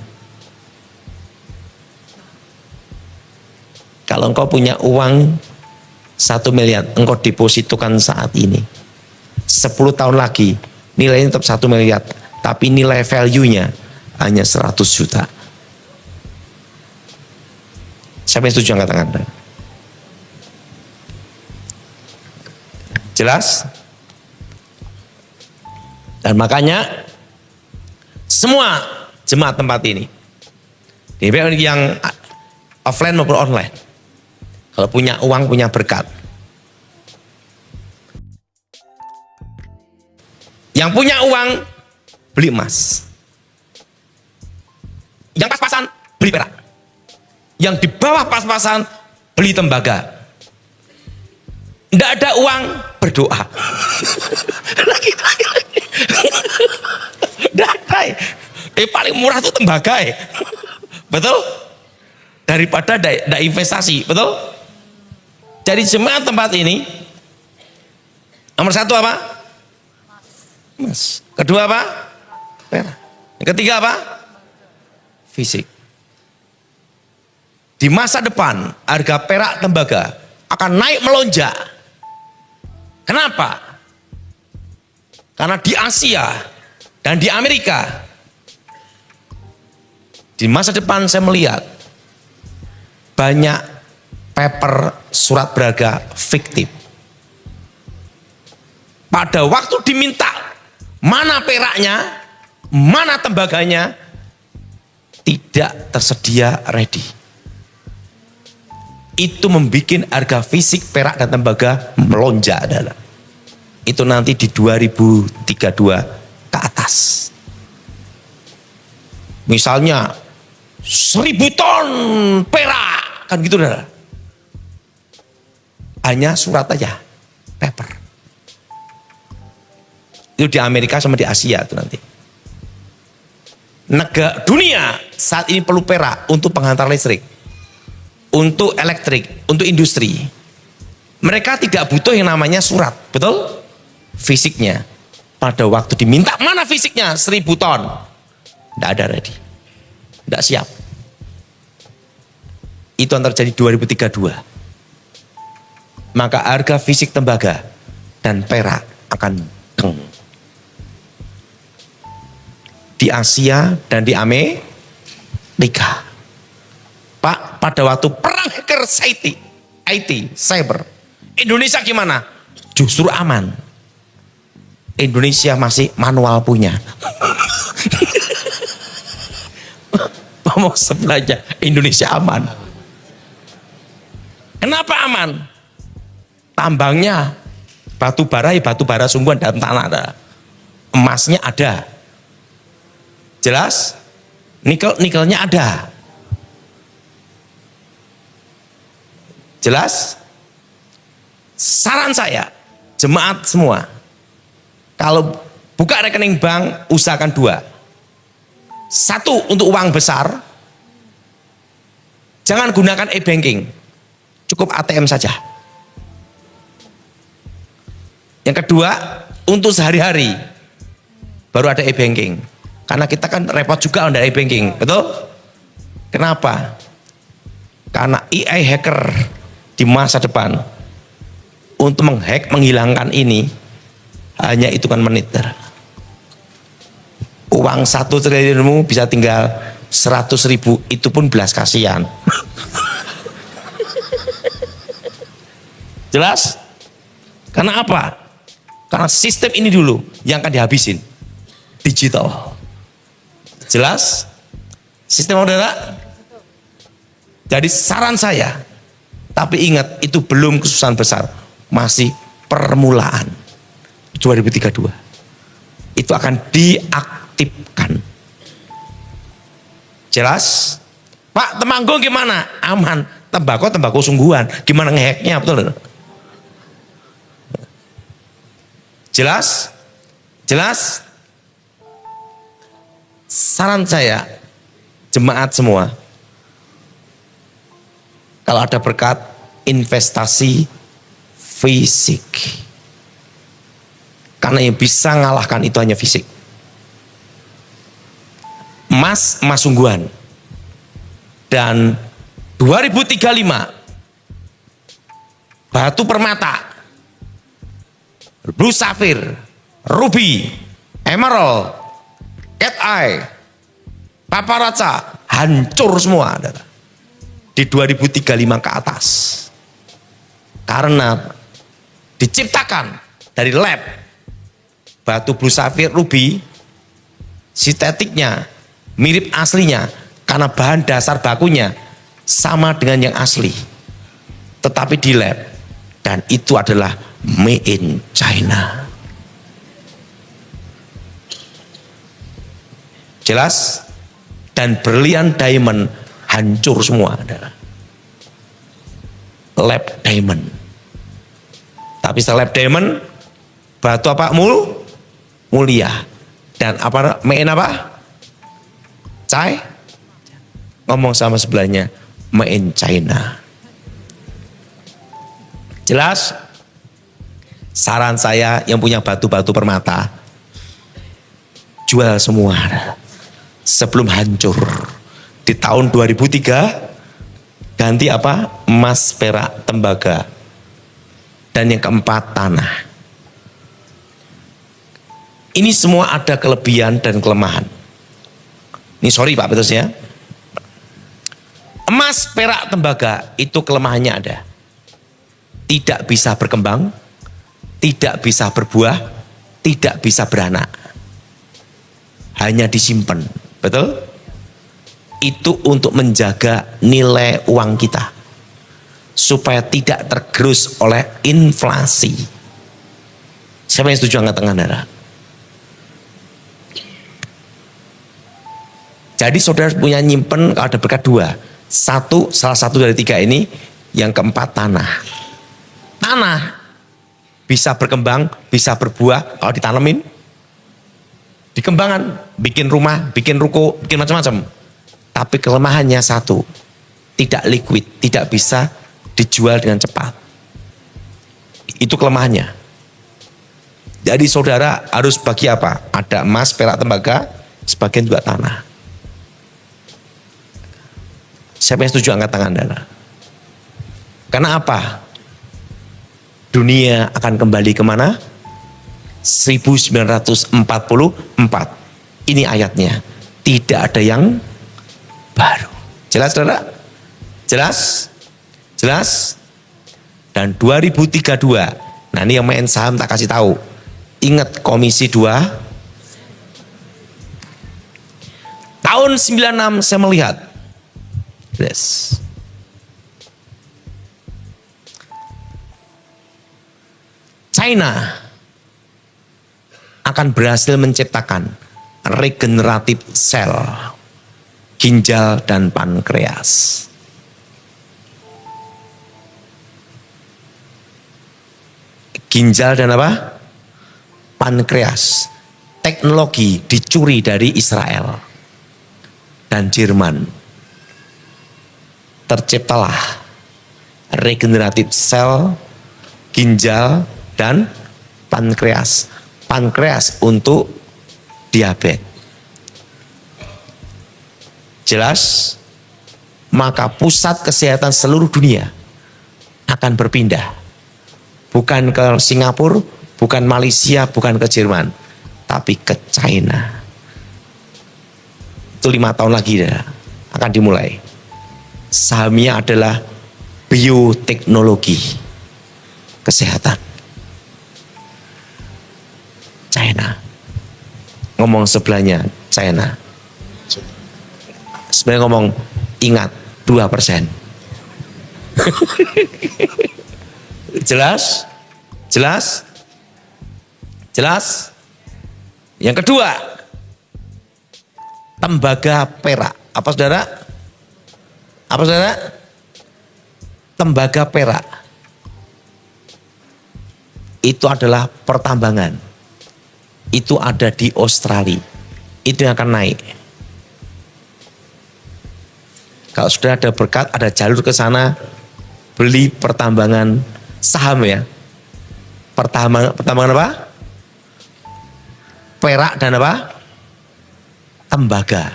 Kalau engkau punya uang 1 miliar, engkau depositokan saat ini. 10 tahun lagi, nilainya tetap 1 miliar. Tapi nilai value-nya hanya 100 juta. Siapa yang setuju angkat tangan? Jelas? Dan makanya semua jemaat tempat ini, yang offline maupun online, kalau punya uang, punya berkat, yang punya uang beli emas, yang pas-pasan beli perak, yang di bawah pas-pasan beli tembaga. Tidak ada uang, berdoa. lagi. Tidak ada. Paling murah itu tembaga. Betul? Daripada tidak investasi. Betul? Jadi jemaat tempat ini, nomor satu apa? Emas. Kedua apa? Perak. Yang ketiga apa? Fisik. Di masa depan harga perak tembaga akan naik melonjak. Kenapa? Karena di Asia dan di Amerika di masa depan saya melihat banyak paper surat berharga fiktif. Pada waktu diminta mana peraknya, mana tembaganya, tidak tersedia ready. Itu membuat harga fisik perak dan tembaga melonjak adalah. Itu nanti di 2032 ke atas. Misalnya 1000 ton perak, kan gitu adalah. Hanya surat aja, paper. Itu di Amerika sama di Asia itu nanti. Negara dunia saat ini perlu perak untuk penghantar listrik, untuk elektrik, untuk industri. Mereka tidak butuh yang namanya surat, betul? Fisiknya. Pada waktu diminta mana fisiknya? 1000 ton. Tidak ada ready. Tidak siap. Itu yang terjadi 2032. Maka harga fisik tembaga dan perak akan deng. Di Asia dan di Amerika. Pak, pada waktu perang hacker IT, cyber, Indonesia gimana? Justru aman. Indonesia masih manual punya. Mau sebelahnya Indonesia aman. Kenapa aman? Tambangnya batu bara sungguhan dalam tanah ada. Emasnya ada. Jelas? Nikelnya ada. Jelas? Saran saya, jemaat semua, kalau buka rekening bank, usahakan 2. 1 untuk uang besar, jangan gunakan e-banking, cukup ATM saja. Yang kedua, untuk sehari-hari, baru ada e-banking. Karena kita kan repot juga ada e-banking, betul? Kenapa? Karena AI hacker di masa depan untuk menghack, menghilangkan ini hanya hitungan menit. Uang 1 triliunmu bisa tinggal 100.000, itu pun belas kasihan. Jelas? Karena apa? Karena sistem ini dulu yang akan dihabisin. Digital. Jelas? Sistem saudara? Jadi saran saya, tapi ingat itu belum kesusahan besar, masih permulaan. 2032 itu akan diaktifkan. Jelas? Pak, Temanggung gimana? Aman. Tembakau sungguhan. Gimana ngehacknya? Betul? Jelas? Jelas? Saran saya, jemaat semua, kalau ada berkat, investasi fisik. Karena yang bisa ngalahkan itu hanya fisik. Emas sungguhan. Dan 2035 batu permata, blue sapphire, ruby, emerald, cat eye, paparaca, hancur semua di 2035 ke atas. Karena diciptakan dari lab, batu blue sapphire ruby, sintetiknya mirip aslinya karena bahan dasar bakunya sama dengan yang asli, tetapi di lab, dan itu adalah made in China. Jelas? Dan berlian diamond hancur semua, adalah lab diamond. Tapi setelah lab diamond, batu apa? Mulia. Dan apa? Made in apa? Ngomong sama sebelahnya, made in China. Jelas? Saran saya yang punya batu-batu permata, jual semua sebelum hancur. Di tahun 2003 ganti apa? Emas, perak, tembaga. Dan yang keempat, tanah. Ini semua ada kelebihan dan kelemahan. Ini sorry Pak Petrus ya. Emas, perak, tembaga itu kelemahannya ada. Tidak bisa berkembang, tidak bisa berbuah, tidak bisa beranak. Hanya disimpan, betul? Itu untuk menjaga nilai uang kita supaya tidak tergerus oleh inflasi. Siapa yang setuju angkat tangan, saudara? Jadi saudara punya nyimpen, kalau ada berkat dua. Salah satu dari tiga ini. Yang keempat, tanah. Tanah bisa berkembang, bisa berbuah kalau ditanemin. Dikembangkan, bikin rumah, bikin ruko, bikin macam-macam. Tapi kelemahannya satu, tidak liquid, tidak bisa dijual dengan cepat. Itu kelemahannya. Jadi saudara harus bagi apa? Ada emas, perak, tembaga, sebagian juga tanah. Siapa yang setuju angkat tangan, saudara? Karena apa? Dunia akan kembali kemana? 1944. Ini ayatnya. Tidak ada yang baru. Jelas saudara? Jelas? Jelas? Dan 2032. Nah ini yang main saham tak kasih tahu. Ingat Komisi 2. Tahun 96 saya melihat. Yes. China akan berhasil menciptakan regeneratif sel ginjal dan pankreas. Ginjal dan apa? Pankreas. Teknologi dicuri dari Israel dan Jerman. Terciptalah regeneratif sel ginjal dan pankreas. Pankreas untuk diabetes. Jelas? Maka pusat kesehatan seluruh dunia akan berpindah. Bukan ke Singapura, bukan Malaysia, bukan ke Jerman, tapi ke China. Itu 5 tahun lagi dah, akan dimulai. Sahamnya adalah bioteknologi kesehatan. China. Ngomong sebelahnya China. Sebenarnya ngomong ingat 2%. Jelas? Jelas? Jelas? Yang kedua, tembaga perak. Apa saudara? Apa saudara? Tembaga perak. Itu adalah pertambangan. Itu ada di Australia. Itu yang akan naik. Kalau sudah ada berkat, ada jalur ke sana, beli pertambangan saham ya. Pertambangan apa? Perak dan apa? Tembaga.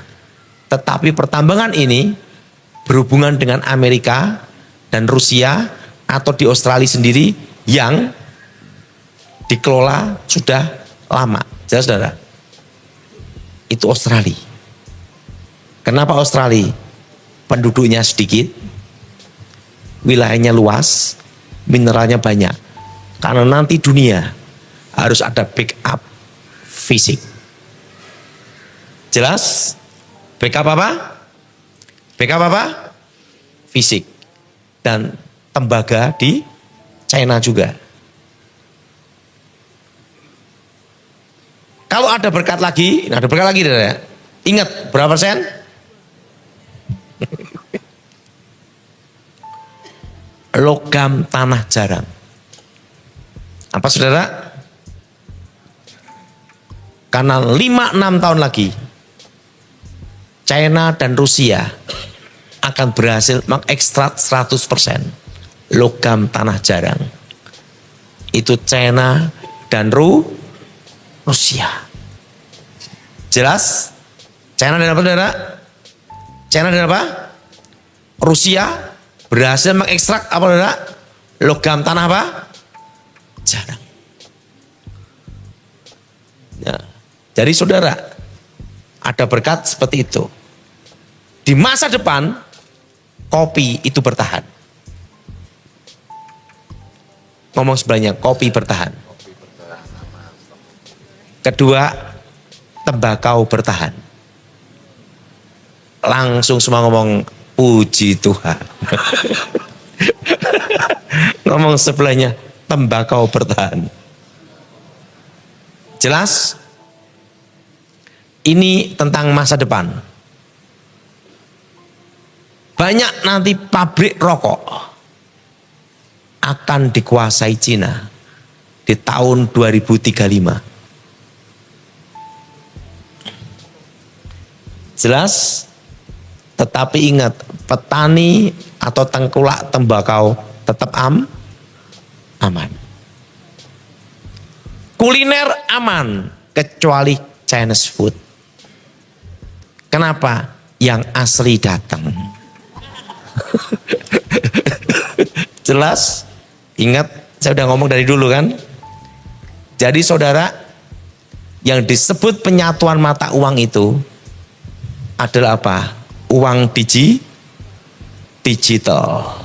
Tetapi pertambangan ini berhubungan dengan Amerika dan Rusia atau di Australia sendiri yang dikelola sudah lama. Jelas saudara? Itu Australia. Kenapa Australia? Penduduknya sedikit, wilayahnya luas, mineralnya banyak. Karena nanti dunia harus ada backup fisik. Jelas? Backup apa? Backup apa? Fisik. Dan tembaga di China juga. Kalau ada berkat lagi, ada berkat lagi ya. Ingat berapa persen? Logam tanah jarang. Apa saudara? Karena 5-6 tahun lagi China dan Rusia akan berhasil mengekstrak 100% logam tanah jarang. Itu China dan Rusia. Jelas? China dan apa saudara? China dan apa? Rusia berhasil mengekstrak apa saudara? Logam tanah apa? Jarang. Ya. Jadi saudara, ada berkat seperti itu. Di masa depan, kopi itu bertahan. Ngomong sebelahnya, kopi bertahan. Kedua, tembakau bertahan. Langsung semua ngomong, puji Tuhan. Ngomong sebelahnya, tembakau bertahan. Jelas? Ini tentang masa depan. Banyak nanti pabrik rokok akan dikuasai Cina di tahun 2035. Jelas? Tetapi ingat, petani atau tengkulak tembakau tetap aman. Kuliner aman kecuali Chinese food. Kenapa? Yang asli datang. Jelas? Ingat, saya udah ngomong dari dulu kan? Jadi saudara, yang disebut penyatuan mata uang itu adalah apa? Uang digital.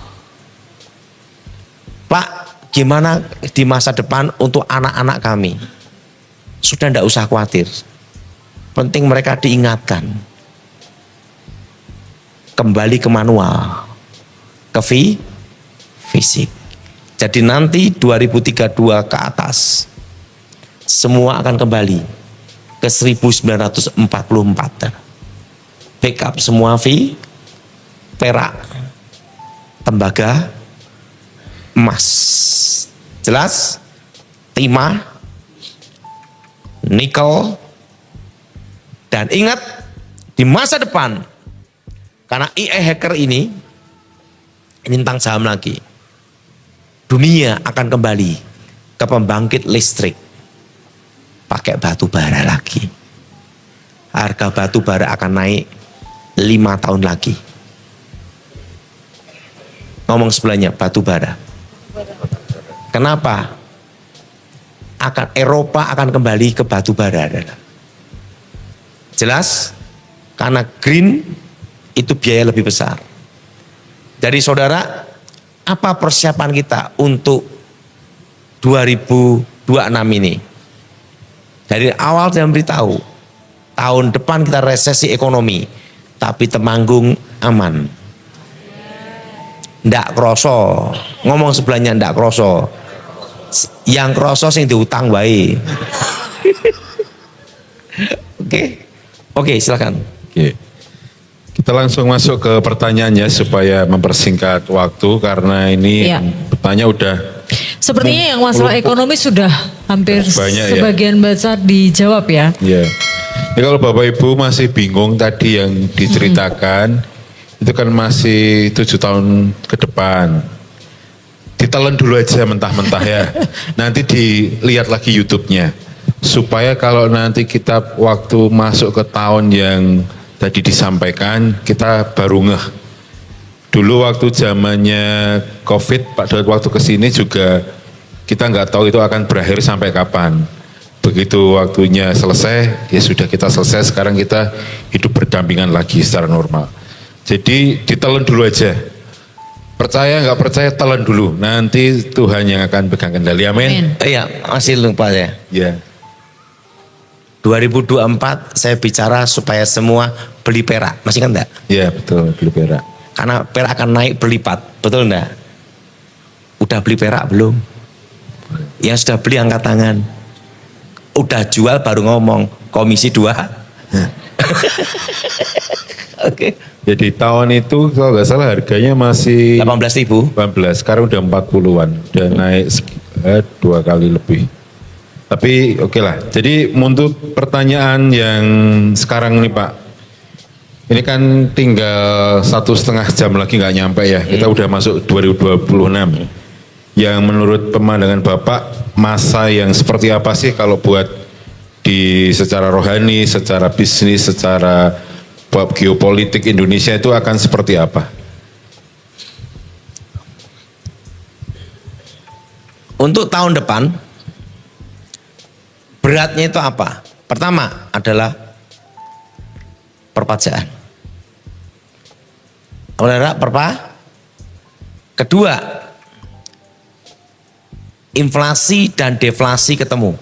Pak, gimana di masa depan untuk anak-anak kami? Sudah tidak usah khawatir. Penting mereka diingatkan. Kembali ke manual. Ke fisik. Jadi nanti 2032 ke atas. Semua akan kembali ke 1944. Backup semua perak. Tembaga. Emas. Jelas? Timah. Nikel. Dan ingat, di masa depan, karena AI hacker ini tentang saham lagi, dunia akan kembali ke pembangkit listrik pakai batu bara lagi. Harga batu bara akan naik 5 tahun lagi. Ngomong sebelahnya, batu bara. Kenapa? Eropa akan kembali ke batu bara. Jelas? Karena green itu biaya lebih besar. Jadi saudara, apa persiapan kita untuk 2026 ini? Dari awal saya memberitahu, tahun depan kita resesi ekonomi, tapi Temanggung aman. Ndak kroso, ngomong sebelahnya ndak kroso. Yang kroso sing diutang baik. Oke, silakan. Oke. Kita langsung masuk ke pertanyaannya supaya mempersingkat waktu karena ini pertanyaan udah. Sepertinya yang masalah ekonomi sudah hampir banyak sebagian besar dijawab ya. Ya. Ya kalau Bapak Ibu masih bingung tadi yang diceritakan, itu kan masih 7 tahun ke depan. Ditelan dulu aja mentah-mentah ya. Nanti dilihat lagi YouTube-nya. Supaya kalau nanti kita waktu masuk ke tahun yang tadi disampaikan, kita baru ngeh. Dulu waktu zamannya COVID, pada waktu kesini juga kita nggak tahu itu akan berakhir sampai kapan. Begitu waktunya selesai, ya sudah kita selesai, sekarang kita hidup berdampingan lagi secara normal. Jadi ditelan dulu aja. Percaya nggak percaya telan dulu. Nanti Tuhan yang akan pegang kendali. Amin. Iya, masih lupa ya. Ya. 2024 saya bicara supaya semua beli perak. Masih kan enggak? Ya betul, beli perak. Karena perak akan naik berlipat. Betul enggak? Udah beli perak belum? Yang sudah beli angkat tangan. Udah jual baru ngomong. Komisi 2. Oke. Jadi tahun itu kalau nggak salah harganya masih 18.000. 18, sekarang udah 40-an, udah naik 2 kali lebih. Tapi oke lah. Jadi untuk pertanyaan yang sekarang nih Pak, ini kan tinggal 1,5 jam lagi nggak nyampe ya. Kita udah masuk 2026. Yang menurut pemandangan Bapak masa yang seperti apa sih kalau buat di secara rohani, secara bisnis, secara geopolitik Indonesia itu akan seperti apa? Untuk tahun depan beratnya itu apa? Pertama adalah perpajaan. Kedua, inflasi dan deflasi ketemu.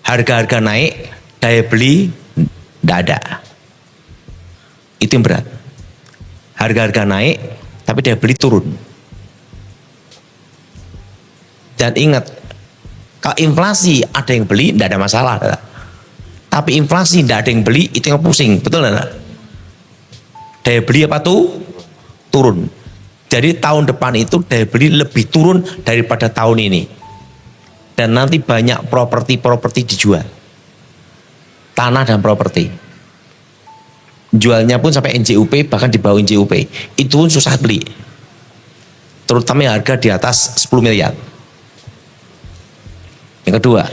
Harga-harga naik, daya beli tidak ada. Itu yang berat. Harga-harga naik, tapi daya beli turun. Dan ingat, kalau inflasi ada yang beli, tidak ada masalah. Tapi inflasi tidak ada yang beli, itu yang pusing, betul tidak? Daya beli apa tuh? Turun. Jadi tahun depan itu daya beli lebih turun daripada tahun ini. Dan nanti banyak properti dijual. Tanah dan properti. Jualnya pun sampai NJUP, bahkan di bawah NJUP. Itu pun susah beli. Terutama yang harga di atas 10 miliar. Yang kedua,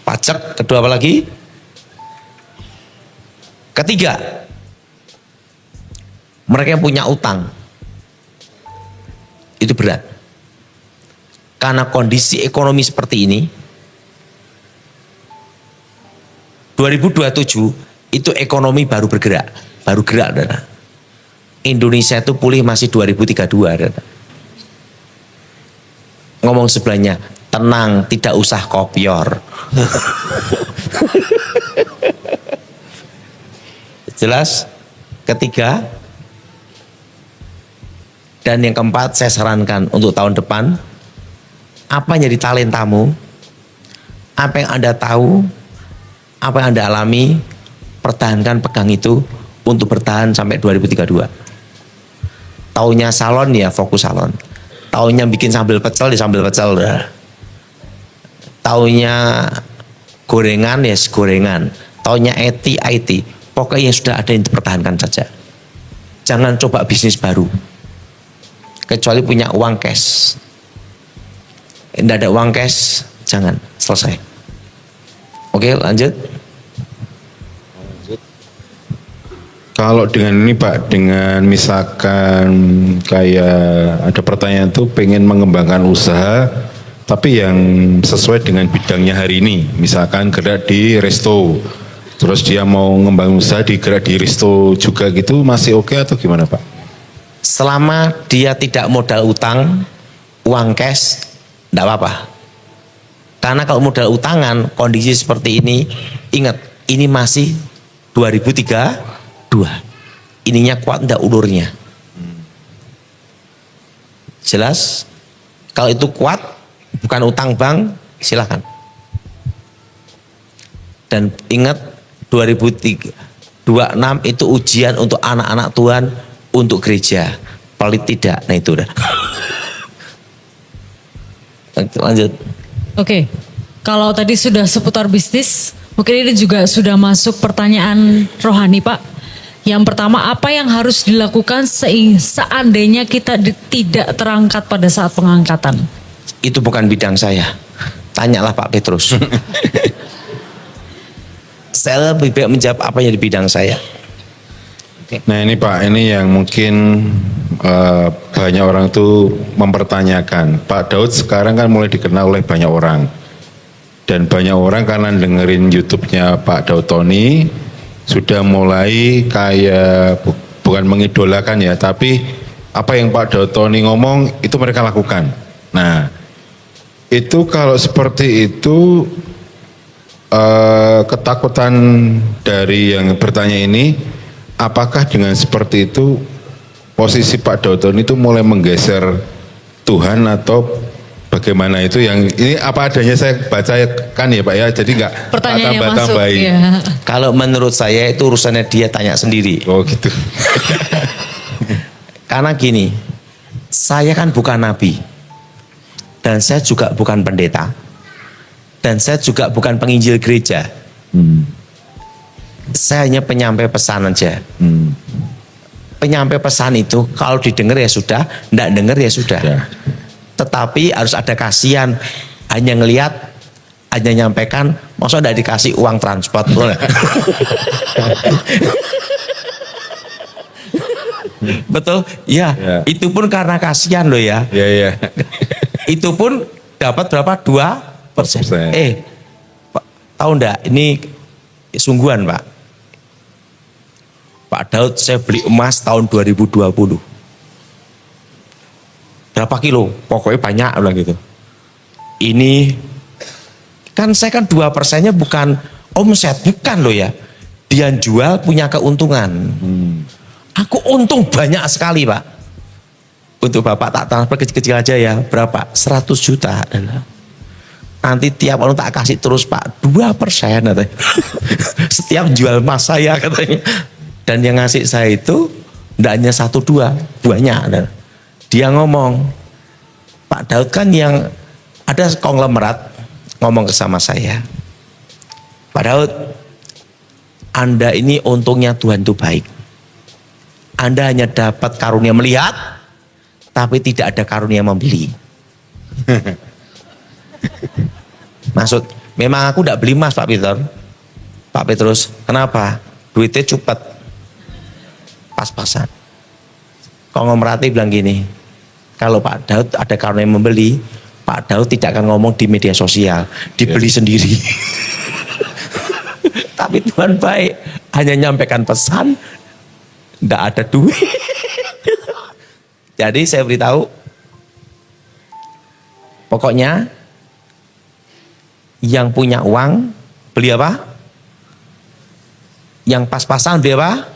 pajak. Kedua apa lagi? Ketiga, mereka yang punya utang. Itu berat. Karena kondisi ekonomi seperti ini, 2027 itu ekonomi baru bergerak, baru gerak. Dana. Indonesia itu pulih masih 2032. Dana. Ngomong sebelahnya, tenang, tidak usah kopior. Jelas? Ketiga, dan yang keempat saya sarankan untuk tahun depan, apa yang jadi talentamu, apa yang Anda tahu, apa yang Anda alami, pertahankan, pegang itu untuk bertahan sampai 2032. Taunya salon ya fokus salon. Taunya bikin sambal pecel ya sambal pecel. Taunya gorengan ya gorengan. Taunya IT. Pokoknya yang sudah ada yang dipertahankan saja. Jangan coba bisnis baru. Kecuali punya uang cash. Tidak ada uang cash, jangan, selesai. Oke, lanjut. Kalau dengan ini Pak, dengan misalkan kayak ada pertanyaan tuh pengen mengembangkan usaha, tapi yang sesuai dengan bidangnya hari ini, misalkan gerak di resto, terus dia mau ngembangin usaha gerak di resto juga gitu, masih oke atau gimana Pak? Selama dia tidak modal utang, uang cash, tidak apa-apa. Karena kalau modal utangan, kondisi seperti ini, ingat, ini masih 2032. Ininya kuat enggak ulurnya? Jelas? Kalau itu kuat, bukan utang bank, silakan. Dan ingat, 2026 itu ujian untuk anak-anak Tuhan, untuk gereja. Pelit tidak, nah itu udah. Lanjut. Oke, kalau tadi sudah seputar bisnis, mungkin ini juga sudah masuk pertanyaan rohani Pak. Yang pertama, apa yang harus dilakukan seandainya kita tidak terangkat pada saat pengangkatan? Itu bukan bidang saya. Tanyalah Pak Petrus. Saya lebih baik menjawab apa yang di bidang saya. Nah ini Pak, ini yang mungkin banyak orang tuh mempertanyakan. Pak Daud sekarang kan mulai dikenal oleh banyak orang. Dan banyak orang karena dengerin YouTube-nya Pak Daud Tony, sudah mulai kayak bukan mengidolakan ya, tapi apa yang Pak Dautoni ngomong itu mereka lakukan. Nah, itu kalau seperti itu ketakutan dari yang bertanya ini, apakah dengan seperti itu posisi Pak Dautoni itu mulai menggeser Tuhan atau bagaimana itu yang ini apa adanya saya bacakan ya Pak ya, jadi nggak Pertanyaannya masuk. tambah-tambahin. Ya. Kalau menurut saya itu urusannya dia tanya sendiri. Oh gitu. Karena gini, saya kan bukan nabi. Dan saya juga bukan pendeta. Dan saya juga bukan penginjil gereja. Saya hanya penyampai pesan aja. Penyampai pesan itu kalau didengar ya sudah, enggak dengar ya sudah. Ya. Tetapi harus ada kasihan, hanya ngelihat, hanya nyampaikan, maksudnya enggak dikasih uang transport. Betul? Ya, Ya. itu pun karena kasihan loh ya. Ya ya. Itu pun dapat berapa? 2%. 2%. Pak, tahu enggak? Ini sungguhan Pak. Pak Daud, saya beli emas tahun 2020. Berapa kilo? Pokoknya banyak bilang gitu. Ini kan saya kan 2%-nya bukan omset, bukan loh ya. Dia jual punya keuntungan. Aku untung banyak sekali Pak. Untuk Bapak tak transfer kecil-kecil aja ya. Berapa? 100 juta. Nanti tiap orang tak kasih terus Pak 2% katanya. Setiap jual emas saya katanya. Dan yang ngasih saya itu tidak hanya 1-2, banyak. Dia ngomong, Pak Daud kan yang ada konglomerat ngomong ke sama saya, Pak Daud, Anda ini untungnya Tuhan itu baik. Anda hanya dapat karunia melihat, tapi tidak ada karunia membeli. Maksud, memang aku tidak beli emas Pak Peter. Pak Petrus, kenapa? Duitnya cepet, pas-pasan. Konglomeratnya bilang gini, kalau Pak Daud ada karunia membeli, Pak Daud tidak akan ngomong di media sosial, dibeli sendiri. Tapi Tuhan baik, hanya nyampaikan pesan, tidak ada duit. Jadi saya beritahu, pokoknya yang punya uang beli apa? Yang pas-pasan beli apa?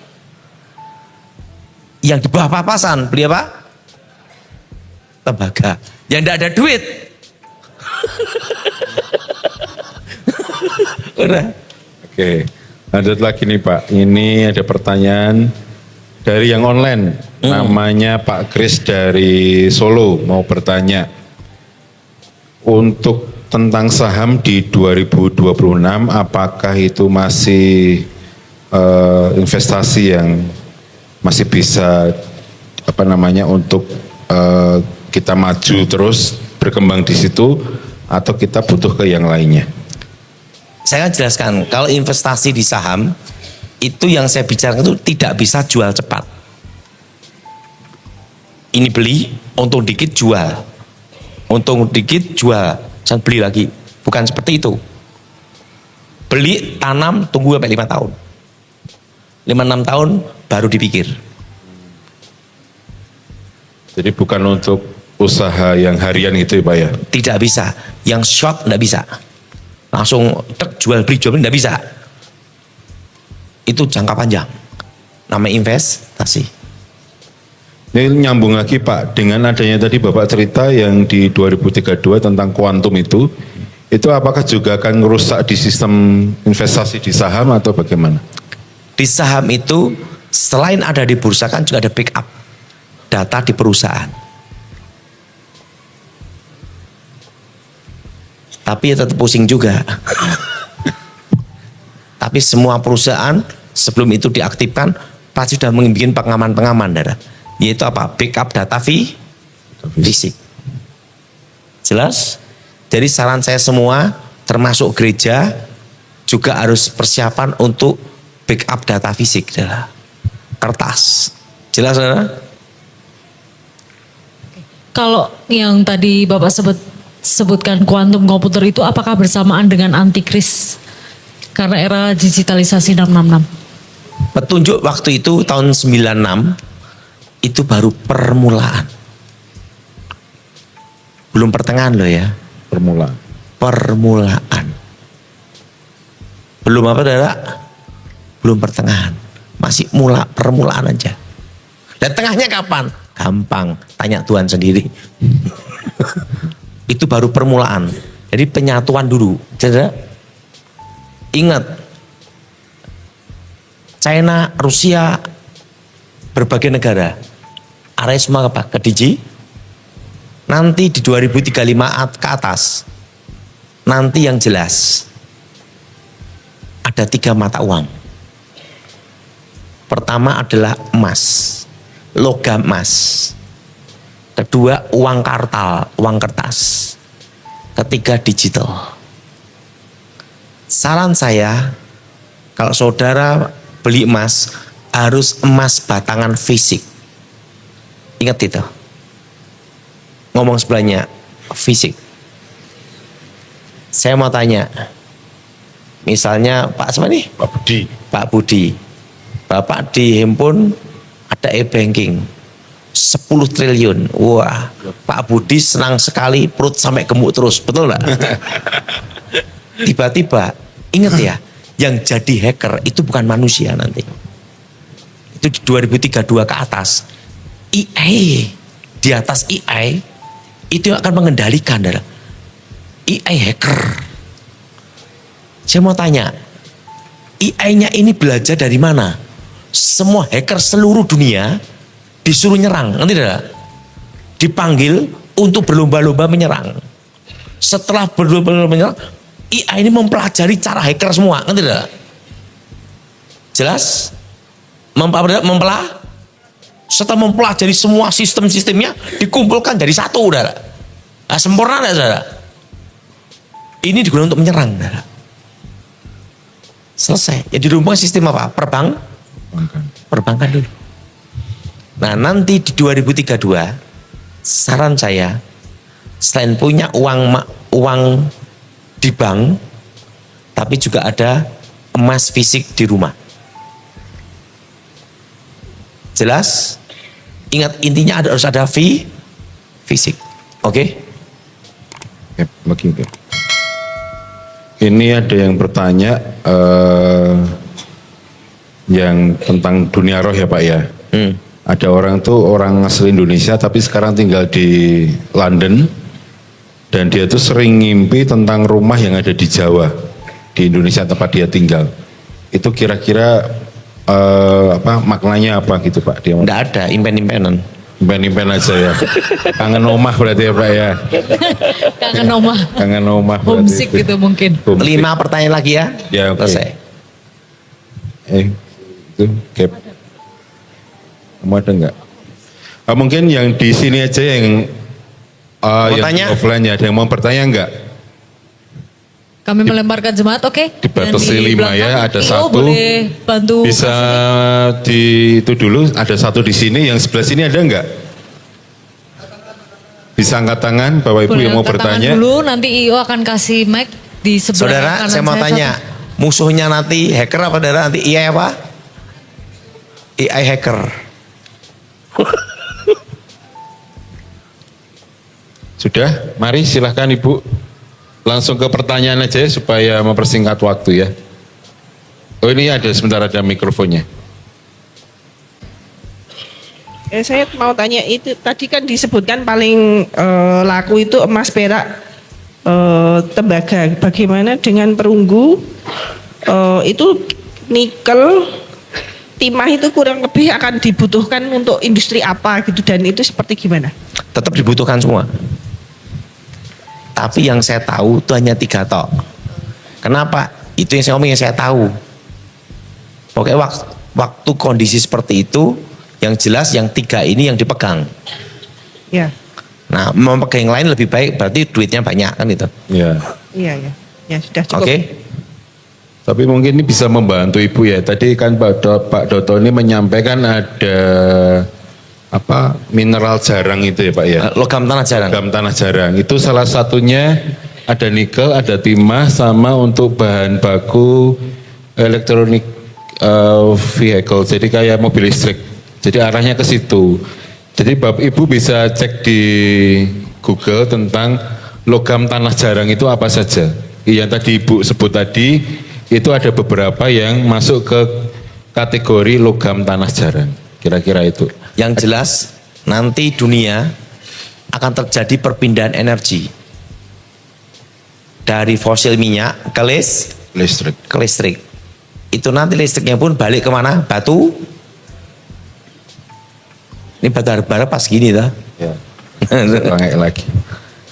Yang di bawah pas-pasan beli apa? Tembaga. Yang tidak ada duit. Udah. Oke, lanjut lagi nih Pak. Ini ada pertanyaan dari yang online. Namanya Pak Kris dari Solo mau bertanya. Untuk tentang saham di 2026, apakah itu masih investasi yang masih bisa untuk kita maju terus berkembang di situ, atau kita butuh ke yang lainnya? Saya akan jelaskan, kalau investasi di saham, itu yang saya bicarakan itu tidak bisa jual cepat. Ini beli, untung dikit jual. Untung dikit jual, jangan beli lagi. Bukan seperti itu. Beli, tanam, tunggu sampai 5 tahun. 5-6 tahun baru dipikir. Jadi bukan untuk usaha yang harian gitu ya Pak ya? Tidak bisa. Yang short tidak bisa. Langsung jual beli tidak bisa. Itu jangka panjang. Namanya investasi. Ini nyambung lagi Pak, dengan adanya tadi Bapak cerita yang di 2032 tentang kuantum itu apakah juga akan merusak di sistem investasi di saham atau bagaimana? Di saham itu selain ada di bursa kan juga ada backup data di perusahaan. Tapi ya tetap pusing juga. Tapi semua perusahaan sebelum itu diaktifkan pasti sudah membuat pengaman-pengaman, yaitu apa? Backup data fisik. Jelas? Jadi saran saya semua, termasuk gereja, juga harus persiapan untuk backup data fisik, kertas. Jelas, saudara? Kalau yang tadi Bapak sebutkan kuantum komputer itu apakah bersamaan dengan antikris? Karena era digitalisasi 666. Petunjuk waktu itu tahun 96 itu baru permulaan. Belum pertengahan loh ya. Permulaan. Permulaan. Belum apa saudara? Belum pertengahan. Masih permulaan aja. Dan tengahnya kapan? Gampang, tanya Tuhan sendiri. Itu baru permulaan. Jadi penyatuan dulu. Saudara, ingat, China, Rusia, berbagai negara, arahnya semua apa? Ke DG. Nanti di 2035 ke atas, nanti yang jelas, ada 3 mata uang. Pertama adalah emas, logam emas. Kedua uang kartal, uang kertas. Ketiga digital. Saran saya, kalau saudara beli emas, harus emas batangan fisik. Ingat itu. Ngomong sebelahnya, fisik. Saya mau tanya, misalnya Pak siapa nih? Pak Budi. Pak Budi. Bapak di handphone ada e-banking 10 triliun. Wah, Pak Budi senang sekali, perut sampai gemuk terus, betul nggak? Tiba-tiba, ingat ya, yang jadi hacker itu bukan manusia nanti. Itu di 2032 ke atas. AI, di atas AI, itu yang akan mengendalikan. AI hacker. Saya mau tanya, AI-nya ini belajar dari mana? Semua hacker seluruh dunia disuruh nyerang, nanti dipanggil untuk berlomba-lomba menyerang. Setelah berlomba-lomba menyerang, AI ini mempelajari cara hacker semua, nanti jelas? Setelah mempelajari semua sistem-sistemnya, dikumpulkan dari satu, saudara. Nah, sempurna enggak, saudara? Ini digunakan untuk menyerang, saudara. Selesai. Ya dirubah sistem apa? Perbankan dulu. Nah, nanti di 2032, saran saya, selain punya uang di bank, tapi juga ada emas fisik di rumah. Jelas? Ingat, intinya harus ada fisik. Oke? Oke. Ini ada yang bertanya yang tentang dunia roh ya Pak ya. Ada orang asli Indonesia tapi sekarang tinggal di London dan dia tuh sering ngimpi tentang rumah yang ada di Jawa, di Indonesia tempat dia tinggal. Itu kira-kira maknanya apa gitu Pak? Dia Nggak ada, impen-impenan. impen aja ya. Kangen omah berarti ya Pak ya. Kangen omah. Kangen omah berarti. Homesick gitu mungkin. 5 pertanyaan lagi ya. Ya, oke. Selesai. Itu Cap. Kamu ada enggak? Mungkin yang di sini aja yang yang offline ya. Ada yang mau bertanya enggak? Kami melemparkan jemaat, oke? Dibatasi Dan di 5 ya, belakang, ada IO 1. boleh bantu. Bisa di itu dulu, ada 1 di sini, yang sebelah sini ada enggak? Bisa angkat tangan Bapak Ibu Boleh yang mau angkat tangan bertanya. dulu, nanti IO akan kasih mic di sebelah Saudara, kanan saya mau tanya, musuhnya nanti hacker apa saudara? Nanti AI apa? AI hacker. Sudah, mari silahkan Ibu. Langsung ke pertanyaan aja ya, supaya mempersingkat waktu ya. Oh ini sebentar ada mikrofonnya. Saya mau tanya itu tadi kan disebutkan paling laku itu emas, perak, tembaga. Bagaimana dengan perunggu? Itu nikel, timah itu kurang lebih akan dibutuhkan untuk industri apa gitu, dan itu seperti gimana? Tetap dibutuhkan semua. Tapi yang saya tahu itu hanya 3 tok. Kenapa? Itu yang saya ngomong, yang saya tahu. Pokoknya waktu kondisi seperti itu, yang jelas yang 3 ini yang dipegang. Ya. Nah, memegang yang lain lebih baik, berarti duitnya banyak kan itu. Ya. Iya. Ya sudah cukup. Oke. Tapi mungkin ini bisa membantu Ibu ya. Tadi kan Pak Doto ini menyampaikan ada mineral jarang itu ya Pak ya. Logam tanah jarang. Logam tanah jarang. Itu salah satunya ada nikel, ada timah, sama untuk bahan baku elektronik vehicle. Jadi kayak mobil listrik. Jadi arahnya ke situ. Jadi Bapak Ibu bisa cek di Google tentang logam tanah jarang itu apa saja. Yang tadi Ibu sebut tadi itu ada beberapa yang masuk ke kategori logam tanah jarang. Kira-kira itu. Yang jelas nanti dunia akan terjadi perpindahan energi dari fosil minyak ke Listrik. listrik. Itu nanti listriknya pun balik kemana? Batu. Ini batu bara pas gini dah. Ya. Ulangi lagi.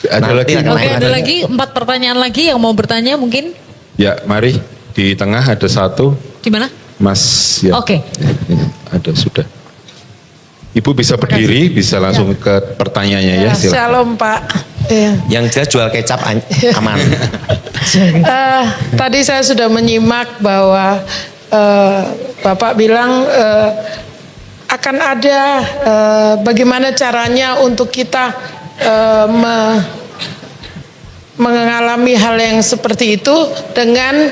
Ada Nanti lagi? akan- Oke, ada lagi 4 pertanyaan lagi yang mau bertanya mungkin Ya, mari di tengah ada satu. di mana? Mas ya. Oke. Ya, ada sudah. Ibu bisa berdiri, bisa langsung ke pertanyaannya ya. Silakan. Shalom Pak. Iya. Yang jelas jual kecap aman. Tadi saya sudah menyimak bahwa Bapak bilang akan ada bagaimana caranya untuk kita mengalami hal yang seperti itu dengan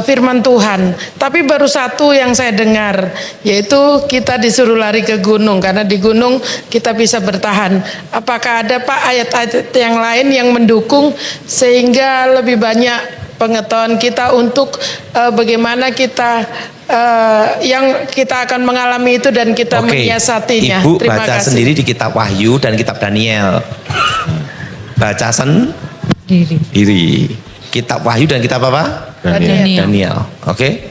firman Tuhan. Tapi baru satu yang saya dengar, yaitu kita disuruh lari ke gunung karena di gunung kita bisa bertahan. Apakah ada Pak ayat-ayat yang lain yang mendukung sehingga lebih banyak pengetahuan kita untuk bagaimana kita yang kita akan mengalami itu dan kita Oke, menyiasatinya. Ibu Terima baca kasih. sendiri di kitab Wahyu dan kitab Daniel. Baca sendiri. Kitab Wahyu dan kitab apa? Daniel. Daniel. Oke.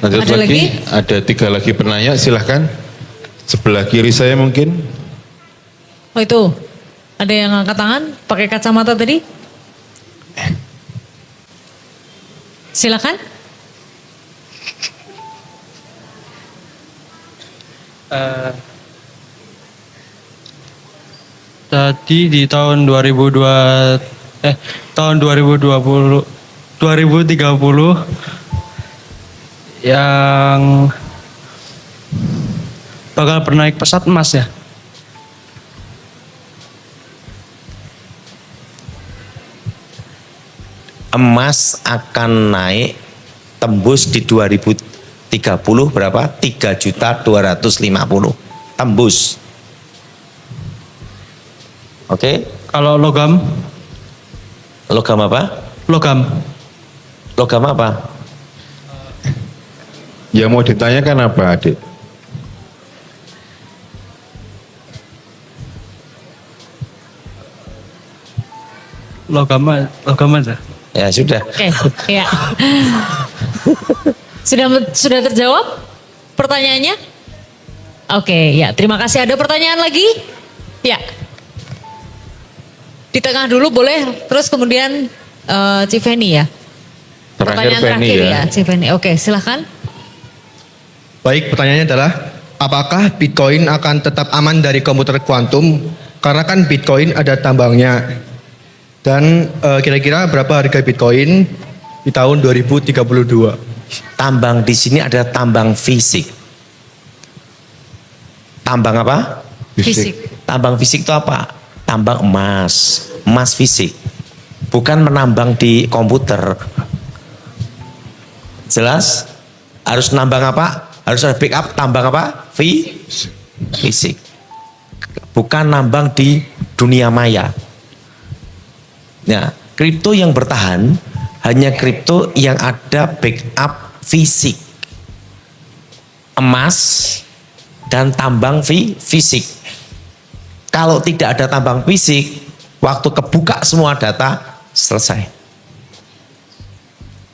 Lanjut Ada lagi? Ada 3 lagi penanya, silahkan. Sebelah kiri saya mungkin. Oh itu, ada yang angkat tangan pakai kacamata tadi? Silakan. Tadi di tahun 2030 yang bakal bernaik pesawat emas ya. Emas akan naik tembus di 2030 berapa? 3.250.000. Tembus. Oke. Kalau logam, Logam apa? logam Logam apa? Yang mau ditanyakan apa, Adik? logam aja. Ya sudah. Oke, ya. Sudah terjawab pertanyaannya? Oke, ya. Terima kasih. Ada pertanyaan lagi? Ya. Di tengah dulu boleh, terus kemudian Cifeni ya. Pertanyaan Feni terakhir ya. ya, Cifeni. Oke, silahkan. Baik, pertanyaannya adalah apakah Bitcoin akan tetap aman dari komputer kuantum? Karena kan Bitcoin ada tambangnya. Dan kira-kira berapa harga Bitcoin di tahun 2032? Tambang di sini ada tambang fisik. Tambang apa? Fisik. Tambang fisik itu apa? Tambang emas, emas fisik. Bukan menambang di komputer. Jelas? Harus nambang apa? Harus ada backup tambang apa? Fisik. Bukan nambang di dunia maya. Nah, kripto yang bertahan hanya kripto yang ada backup fisik. Emas dan tambang fisik. Kalau tidak ada tambang fisik, waktu kebuka semua data selesai.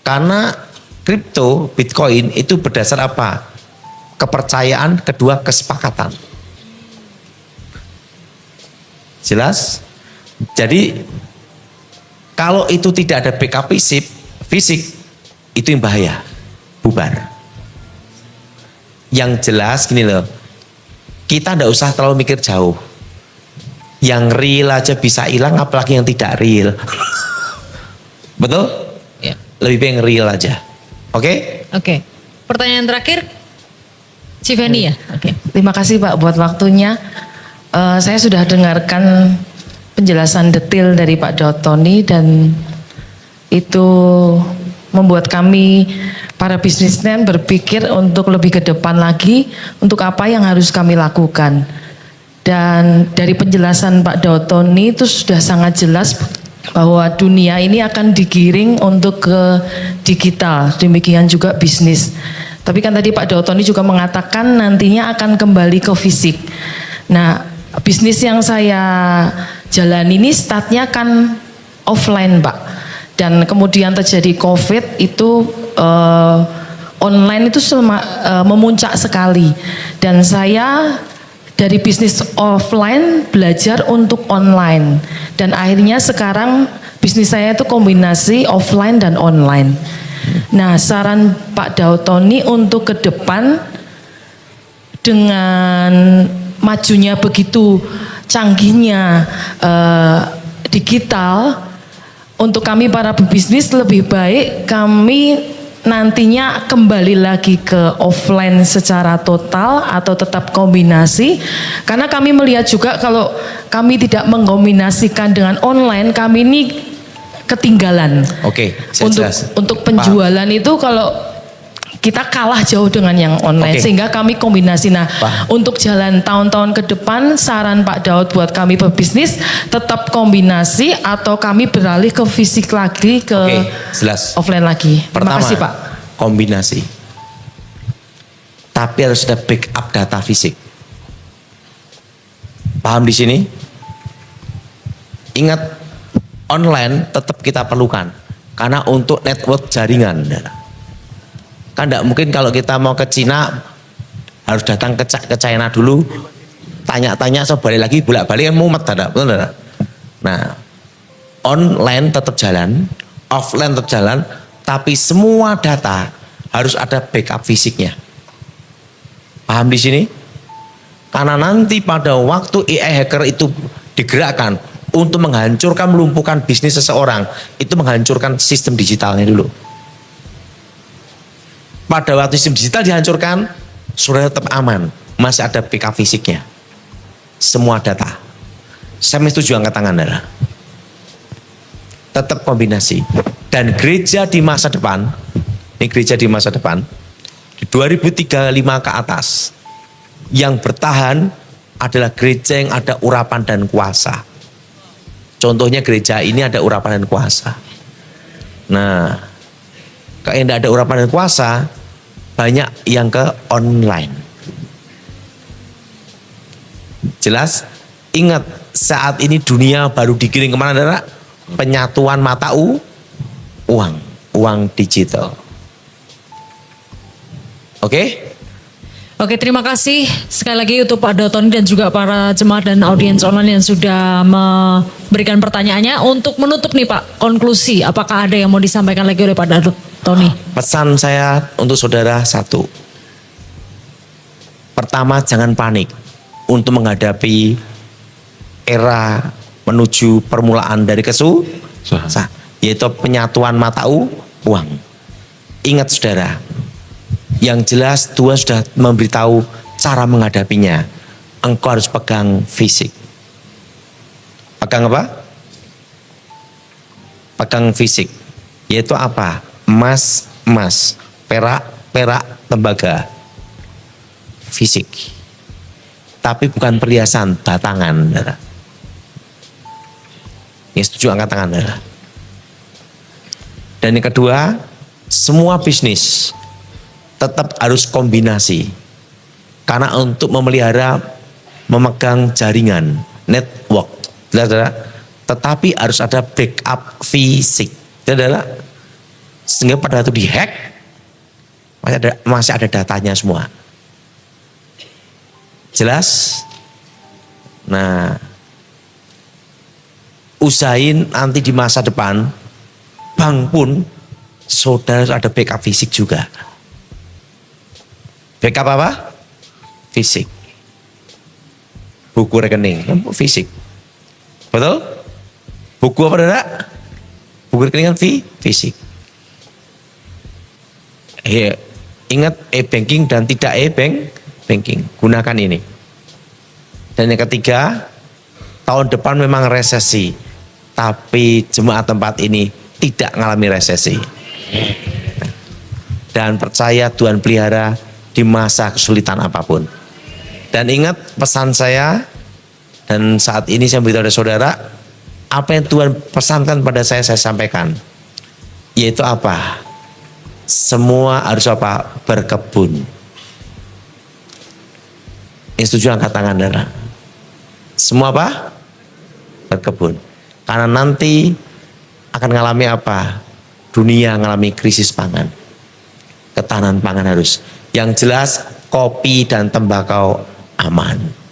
Karena kripto, Bitcoin itu berdasar apa? Kepercayaan, kedua kesepakatan. Jelas? Jadi kalau itu tidak ada backup fisik itu yang bahaya, bubar. Yang jelas gini loh, kita tidak usah terlalu mikir jauh. Yang real aja bisa hilang, apalagi yang tidak real. Betul? Ya. Lebih baik yang real aja. Oke? Oke. Pertanyaan terakhir, Cifeni ya. Oke. Terima kasih Pak buat waktunya. Saya sudah dengarkan penjelasan detail dari Pak Dotoni dan itu membuat kami para bisnismen berpikir untuk lebih ke depan lagi untuk apa yang harus kami lakukan. Dan dari penjelasan Pak Dautoni itu sudah sangat jelas bahwa dunia ini akan digiring untuk ke digital, demikian juga bisnis. Tapi kan tadi Pak Dautoni juga mengatakan nantinya akan kembali ke fisik. Nah, bisnis yang saya jalan ini startnya kan offline Pak. Dan kemudian terjadi COVID itu online itu memuncak sekali. Dan saya dari bisnis offline belajar untuk online. Dan akhirnya sekarang bisnis saya itu kombinasi offline dan online. Nah, saran Pak Dautoni untuk ke depan dengan majunya begitu canggihnya digital, untuk kami para pebisnis lebih baik kami nantinya kembali lagi ke offline secara total atau tetap kombinasi, karena kami melihat juga kalau kami tidak mengkombinasikan dengan online kami ini ketinggalan. Oke, saya jelas. Untuk penjualan itu kalau kita kalah jauh dengan yang online. Oke. Sehingga kami kombinasi. Nah, Paham. untuk jalan tahun-tahun ke depan saran Pak Daud buat kami pebisnis tetap kombinasi atau kami beralih ke fisik lagi, ke Oke, jelas. offline lagi. Terima Pertama, kasih Pak. kombinasi. Tapi harus ada backup data fisik. Paham di sini? Ingat, online tetap kita perlukan. Karena untuk network jaringan. Kan tidak mungkin kalau kita mau ke Cina harus datang ke China dulu, tanya-tanya, so balik lagi, bolak-balik kan mumet, betul tidak? Nah, online tetap jalan, offline tetap jalan, tapi semua data harus ada backup fisiknya. Paham di sini? Karena nanti pada waktu AI hacker itu digerakkan untuk menghancurkan, melumpuhkan bisnis seseorang, itu menghancurkan sistem digitalnya dulu. Pada waktu sistem digital dihancurkan, sudah tetap aman, masih ada backup fisiknya. Semua data. Saya setuju, angkat tangan, adalah tetap kombinasi. Dan gereja di masa depan, ini gereja di masa depan, di 2035 ke atas, yang bertahan adalah gereja yang ada urapan dan kuasa. Contohnya gereja ini ada urapan dan kuasa. Nah, kalau yang tidak ada urapan dan kuasa, banyak yang ke online. Jelas? Ingat, saat ini dunia baru digiring kemana, Dara? Penyatuan mata uang digital. Oke? Oke, terima kasih sekali lagi untuk Pak Dautoni dan juga para jemaat dan audiens online yang sudah memberikan pertanyaannya. Untuk menutup nih Pak, konklusi, apakah ada yang mau disampaikan lagi oleh Pak Dautoni? Pesan saya untuk saudara satu. Pertama, jangan panik untuk menghadapi era menuju permulaan dari kesuksesan, yaitu penyatuan mata uang. Ingat saudara, yang jelas Tuhan sudah memberitahu cara menghadapinya. Engkau harus pegang fisik. Pegang apa? Pegang fisik. Yaitu apa? Emas, perak, tembaga. Fisik. Tapi bukan perhiasan, batangan. Ya, setuju, angkat tangan. Dan yang kedua, semua bisnis tetap harus kombinasi. Karena untuk memelihara, memegang jaringan, network, tetapi harus ada backup fisik. Adalah sehingga pada waktu dihack masih ada datanya semua. Jelas? Nah, usahain nanti di masa depan bank pun saudara ada backup fisik juga. Backup apa? Fisik. Buku rekening, fisik. Betul? Buku apa enggak? Buku rekening kan fisik. Ingat e-banking dan tidak e-banking. Gunakan ini. Dan yang ketiga, tahun depan memang resesi. Tapi jemaat tempat ini tidak mengalami resesi. Dan percaya Tuhan pelihara di masa kesulitan apapun. Dan ingat pesan saya, dan saat ini saya beritahu kepada saudara, apa yang Tuhan pesankan pada saya sampaikan. Yaitu apa? Semua harus apa? Berkebun. Yang setuju angkat tangan, saudara. Semua apa? Berkebun. Karena nanti akan mengalami apa? Dunia mengalami krisis pangan. Ketahanan pangan harus. Yang jelas kopi dan tembakau aman.